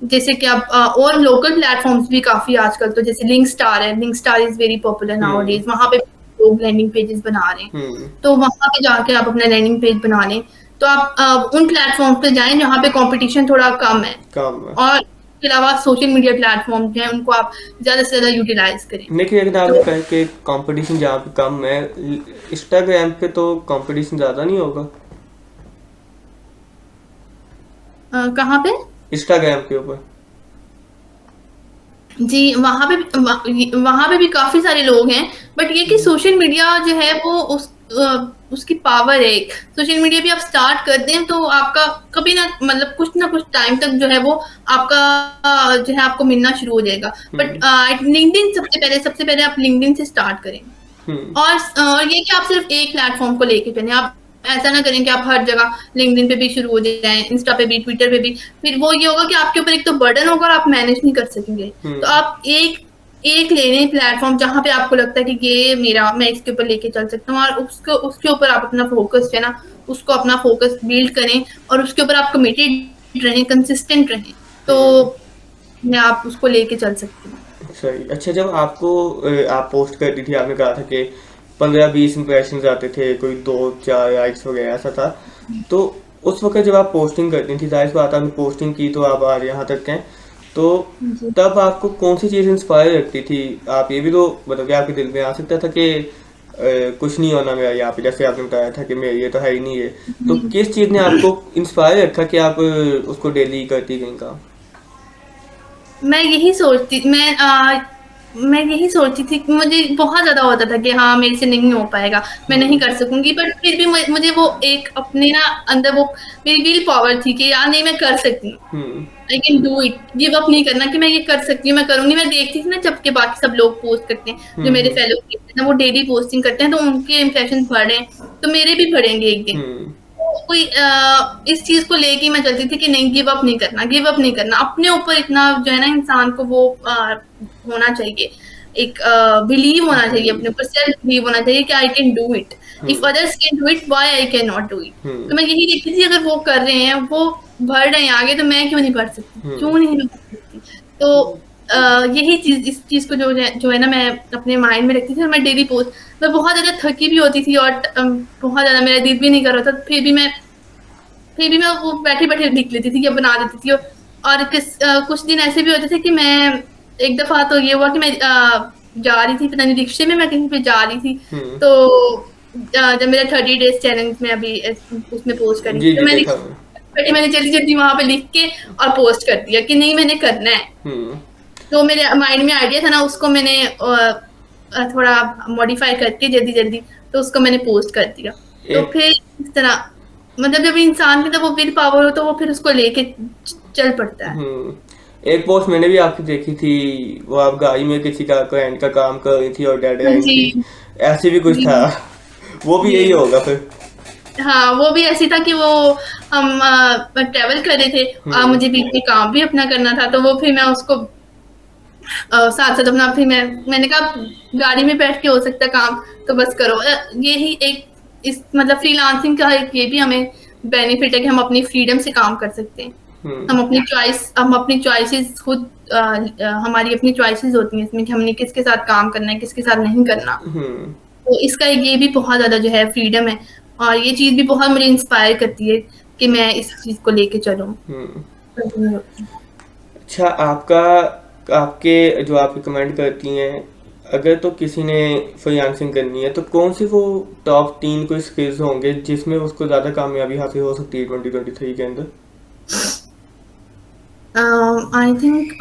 जैसे कि अब और लोकल प्लेटफॉर्म्स भी काफ़ी आजकल तो, जैसे लिंक स्टार है, link star is very popular hmm, nowadays, वहाँ पे लोग लैंडिंग पेजेस बना रहे हैं। हुँ, तो वहाँ पे जाके आप अपना लैंडिंग पेज बना लें। तो आप उन प्लेटफॉर्म्स पे जाएँ जहाँ पे कॉम्पिटिशन थोड़ा कम है, काम है। और इसके अलावा सोशल मीडिया प्लेटफॉर्म जो हैं उनको आप ज़्यादा से ज़्यादा यूटिलाइज़ करें। लेकिन अगर आपने तो कहा कि कंपटीशन जहाँ पे कम है, इंस्टाग्राम पे तो कंपटीशन ज़्यादा नहीं होगा? कहाँ पे? इंस्टाग्राम के ऊपर। जी, वहाँ पे भी काफ़ी सारे लोग हैं, बट ये कि हुँ, सोशल मीडिया जो है वो उसकी पावर है एक। सोशल मीडिया भी आप स्टार्ट कर दें तो आपका कभी ना मतलब कुछ ना कुछ टाइम तक जो है वो आपका जो है आपको मिलना शुरू हो जाएगा। बट हुँ, लिंक्डइन सबसे पहले आप लिंक्डइन से स्टार्ट करें। हुँ, और ये कि आप सिर्फ एक प्लेटफॉर्म को लेके चलें, आप ऐसा ना करें कि आप हर जगह लिंक्डइन पे भी शुरू हो जाएँ, इंस्टा पे भी, ट्विटर पे भी। फिर वो ये होगा कि आपके ऊपर एक तो बर्डन होगा और आप मैनेज नहीं कर सकेंगे। तो हुँ, आप एक एक ले लें प्लेटफॉर्म जहाँ पे आपको लगता है कि ये मेरा, मैं इसके ऊपर लेके चल सकता हूँ, और उसको उसके ऊपर आप अपना फोकस जो है ना, उसको अपना फोकस बिल्ड करें, और उसके ऊपर आप कमिटेड रहें, कंसिस्टेंट रहें। तो हुँ, मैं आप उसको लेके चल सकती हूँ। सही। अच्छा, जब आपको आप पोस्ट करती थी, आपने कहा था कि 15-20 इंप्रेशंस आते थे, कोई 2-4 लाइक्स वगैरह ऐसा था। तो उस वक़्त जब आप पोस्टिंग करती थी, ज़ाहिर सी बात है आपने पोस्टिंग की तो आप आज यहाँ तक हैं। तो जी। तब आपको कौन-सी चीज़ इंस्पायर रखती थी? आप ये भी तो मतलब कि आपके दिल में आ सकता था कि कुछ नहीं होना मेरा यहाँ पे, जैसे आपने बताया था कि मेरा ये तो है ही नहीं है। तो किस चीज़ ने आपको इंस्पायर रखा कि आप उसको डेली करती गईं काम? मैं यही सोचती थी कि मुझे बहुत ज़्यादा होता था कि हाँ, मेरे से नहीं हो पाएगा, मैं नहीं हुँ, कर सकूँगी, बट फिर भी मुझे वो एक अपने ना अंदर वो मेरी विल पावर थी कि यार नहीं, मैं कर सकती हूँ। हुँ, I can do it, give up नहीं करना, कि मैं ये कर सकती हूँ, मैं करूँगी। मैं देखती थी ना जब के बाकी सब लोग पोस्ट करते हैं, जो हुँ, मेरे हुँ, फेलो क्रिएटर्स हैं वो डेली पोस्टिंग करते हैं, तो उनके इंप्रेशंस बढ़े, तो मेरे भी बढ़ेंगे एक दिन। हुँ, कोई इस चीज़ को लेके मैं चलती थी कि नहीं, गिव अप नहीं करना। अपने ऊपर इतना जो है ना इंसान को वो होना चाहिए, एक बिलीव होना चाहिए जी, अपने ऊपर, सेल्फ बिलीव होना चाहिए कि आई can do it. If hmm, others can do it, why I can not do it? तो हुँ, मैं यही देखती थी, अगर वो कर रहे हैं, वो बढ़ रहे हैं आगे, तो मैं क्यों नहीं बढ़ सकती? हुँ, क्यों नहीं मैं बढ़ सकती? तो यही चीज़, इस चीज़ को जो है ना मैं अपने माइंड में रखती थी, और मैं डेली पोस्ट, मैं बहुत ज़्यादा थकी भी होती थी, और बहुत ज़्यादा मेरा दिल भी नहीं कर रहा था, फिर भी मैं वो बैठे-बैठे लिख लेती थी या बना देती थी। और कुछ दिन ऐसे भी होते थे कि मैं, एक दफ़ा तो ये हुआ कि मैं जा रही थी, पता नहीं रिक्शे में मैं कहीं पे जा रही थी, हुँ। तो जब मेरा 30 डेज़ चैलेंज में अभी उसमें पोस्ट करी जी, थी, तो जी, देखा मैंने। मैंने जल्दी-जल्दी वहाँ पे लिख के और पोस्ट कर दिया कि नहीं, मैंने करना है। हुँ, जो मेरे माइंड में आइडिया था ना, उसको मैंने थोड़ा मॉडिफाई करके जल्दी-जल्दी तो उसको मैंने पोस्ट कर दिया। तो एक फिर इस तरह मतलब जब इंसान की तरफ वो विल पावर हो तो वो फिर उसको लेके चल पड़ता है। एक पोस्ट मैंने भी आपकी देखी थी, वो आप गाड़ी में किसी का क्लाइंट का काम कर रही थी और डेडलाइन जी, थी, ऐसे भी कुछ जी, था। वो भी जी। यही होगा फिर। हाँ, वो भी ऐसी था कि वो हम ट्रैवल कर रहे थे, हम्म। मुझे बीच में काम भी अपना करना था, तो वो फिर मैं उसको साथ-साथ अपना फिर मैंने कहा गाड़ी में बैठ के हो सकता है काम, तो बस करो। यही एक इस मतलब फ्रीलांसिंग का एक ये भी हमें बेनिफिट है कि हम अपनी फ्रीडम से काम कर सकते हैं। हम्म। हम अपनी चॉइसेस खुद हमारी अपनी चॉइसेस होती हैं इसमें कि हमने किसके साथ काम करना है, किसके साथ नहीं करना। हम्म। तो इसका एक ये भी बहुत ज़्यादा जो है फ्रीडम है, और ये चीज़ भी बहुत मुझे इंस्पायर करती है कि मैं इस चीज़ को लेके चलूँ। हम्म। कंटिन्यू रखूँ। अच्छा, आपका आपके जो आप रिकमेंड करती हैं, अगर तो किसी ने फ्रीलांसिंग करनी है तो कौन सी वो टॉप 3 कोई स्किल्स होंगे जिसमें उसको ज़्यादा कामयाबी हासिल हो सकती है 2023 के अंदर? आई थिंक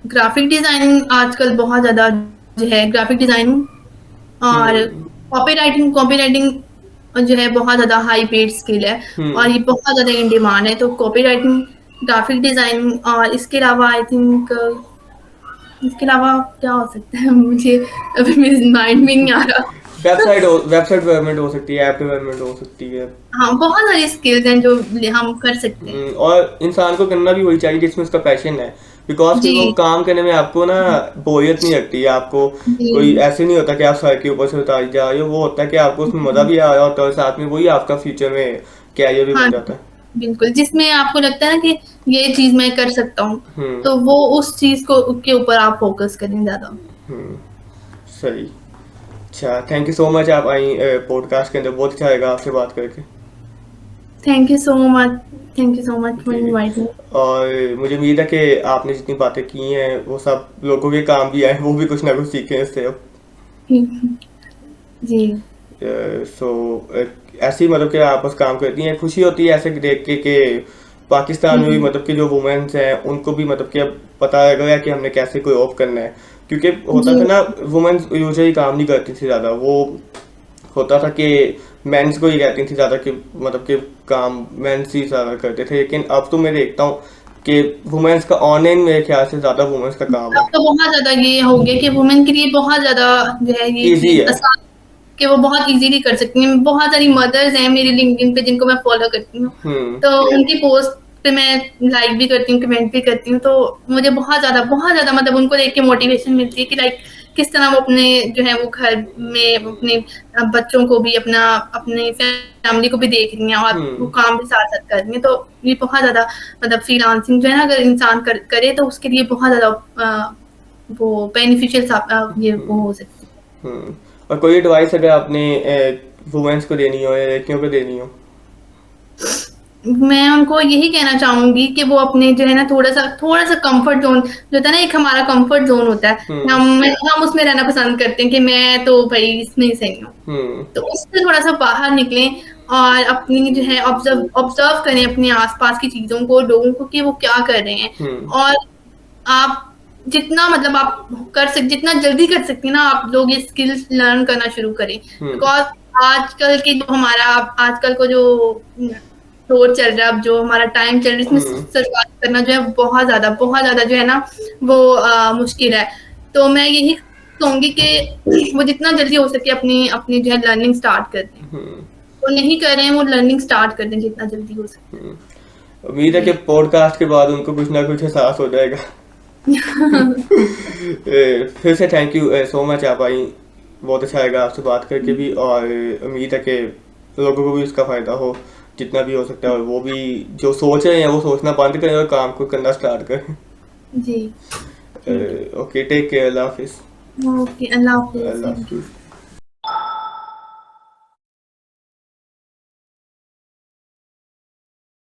ग्राफिक डिज़ाइनिंग आजकल बहुत ज़्यादा जो है ग्राफिक डिज़ाइनिंग और हम्म। कॉपीराइटिंग जो है बहुत ज़्यादा हाई पेड स्किल है, और हम्म। ये बहुत ज़्यादा इन डिमांड है। तो कॉपीराइटिंग, ग्राफिक डिज़ाइनिंग, और इसके अलावा आई थिंक इसके अलावा क्या हो सकता है मुझे अभी मेरे माइंड में नहीं आ रहा। वेबसाइट डेवलपमेंट हो सकती है, ऐप डेवलपमेंट हो सकती है। हाँ, बहुत सारी स्किल्स हैं जो हम कर सकते हैं। और इंसान को करना भी वही चाहिए जिसमें उसका पैशन है, बिकॉज फिर जी, वो काम करने में आपको ना बोरियत नहीं लगती है। आपको जी, कोई ऐसे नहीं होता कि आप सर के ऊपर से उतार जा रहे हो, वो होता है कि आपको उसमें मजा जी। भी आ रहा होता है और साथ में वही आपका फ्यूचर में कैरियर भी हाँ बन जी, जाता है। बिल्कुल, जिसमें आपको लगता है ना कि ये चीज़ मैं कर सकता हूँ, हम्म। तो वो उस चीज़ को के ऊपर आप फ़ोकस करें ज़्यादा। हम्म। सही। अच्छा, थैंक यू सो मच, आप आई पॉडकास्ट के अंदर, बहुत अच्छा लगा आपसे बात करके। Thank you so much, thank you so much for जी। इनवाइटिंग और मुझे उम्मीद है कि आपने जितनी बातें की हैं वो सब लोगों के काम भी आए, वो भी कुछ ना कुछ सीखें इससे अब। मी। जी, सो ऐसे ही मतलब कि आपस काम करती हैं, खुशी होती है ऐसे देख के कि पाकिस्तान में भी जी, मतलब कि जो वुमेन्स हैं उनको भी मतलब कि अब पता लग गया कि हमने कैसे कोई ऑफ करना है। क्योंकि होता जी, था ना, वुमेन्स यूजुअली काम नहीं करती थी ज़्यादा, वो होता था कि मेंस को ही कहती थी ज़्यादा कि मतलब कि काम मेंस ही ज़्यादा करते थे। लेकिन अब तो मैं देखता हूँ कि वुमेन्स का ऑनलाइन मेरे ख्याल से ज़्यादा वुमेन्स का काम अब है। तो बहुत ज़्यादा ये हो गया कि वुमेन के लिए बहुत ज़्यादा जो है ये ईजी चीज़ है। आसान, कि वो बहुत ईज़िली कर सकती हैं। बहुत सारी मदर्स हैं मेरी लिंक्डइन पे जिनको मैं फ़ॉलो करती हूँ, हम्म। तो उनकी पोस्ट पे मैं लाइक भी करती हूँ, कमेंट भी करती हूँ, तो मुझे बहुत ज़्यादा मतलब उनको देख के मोटिवेशन मिलती है कि लाइक किस तरह वो अपने जो है वो घर में अपने बच्चों को भी अपने फैमिली को भी देख रही हैं और वो हम्म। काम भी साथ-साथ कर रही हैं। तो ये बहुत ज़्यादा मतलब फ्रीलांसिंग जो है ना अगर इंसान करे तो उसके लिए बहुत ज़्यादा वो बेनिफिशियल ये वो हो सकती है। हम्म। और कोई एडवाइस अगर आपने वुमेन्स को देनी हो या लड़कियों को देनी हो? मैं उनको यही कहना चाहूँगी कि वो अपने जो है ना थोड़ा-सा कम्फर्ट ज़ोन जो होता है ना, एक हमारा कम्फर्ट ज़ोन होता है। हम्म। हम उसमें रहना पसंद करते हैं कि मैं तो भई इसमें ही सही हूँ। हम्म। तो उससे थोड़ा-सा बाहर निकलें और अपनी जो है ऑब्ज़र्व करें अपने आस-पास की चीज़ों को, लोगों को कि वो क्या कर रहे हैं। हम्म। और आप जितना मतलब आप जितना जल्दी कर सकती हैं ना, आप लोग ये स्किल्स लर्न करना शुरू करें। हम्म। बिकॉज़ आजकल को जो दौर चल रहा है, अब जो हमारा टाइम चल रहा है, इसमें हम्म। सर्वाइव करना जो है बहुत ज़्यादा जो है ना वो मुश्किल है। तो मैं यही कहूँगी कि वो जितना जल्दी हो सके अपनी अपनी जो है लर्निंग स्टार्ट कर दें। हम्म। वो नहीं कर रहे हैं, वो लर्निंग स्टार्ट कर दें जितना जल्दी हो सके। हम्म। उम्मीद है कि जी। पॉडकास्ट के बाद उनको कुछ ना कुछ एहसास हो जाएगा। फिर से थैंक यू सो मच, आप आई, बहुत अच्छा लगा आपसे बात करके भी, और उम्मीद है कि लोगों को भी उसका फ़ायदा हो जितना भी हो सकता है, और वो भी जो सोच रहे हैं वो सोचना बंद करें और काम को करना स्टार्ट करें। जी, ठीक है। ओके, टेक केयर, अल्लाह हाफिज़। ओके, अल्लाह हाफ़िज़। अल्लाह थैंक यू। हाफिज़।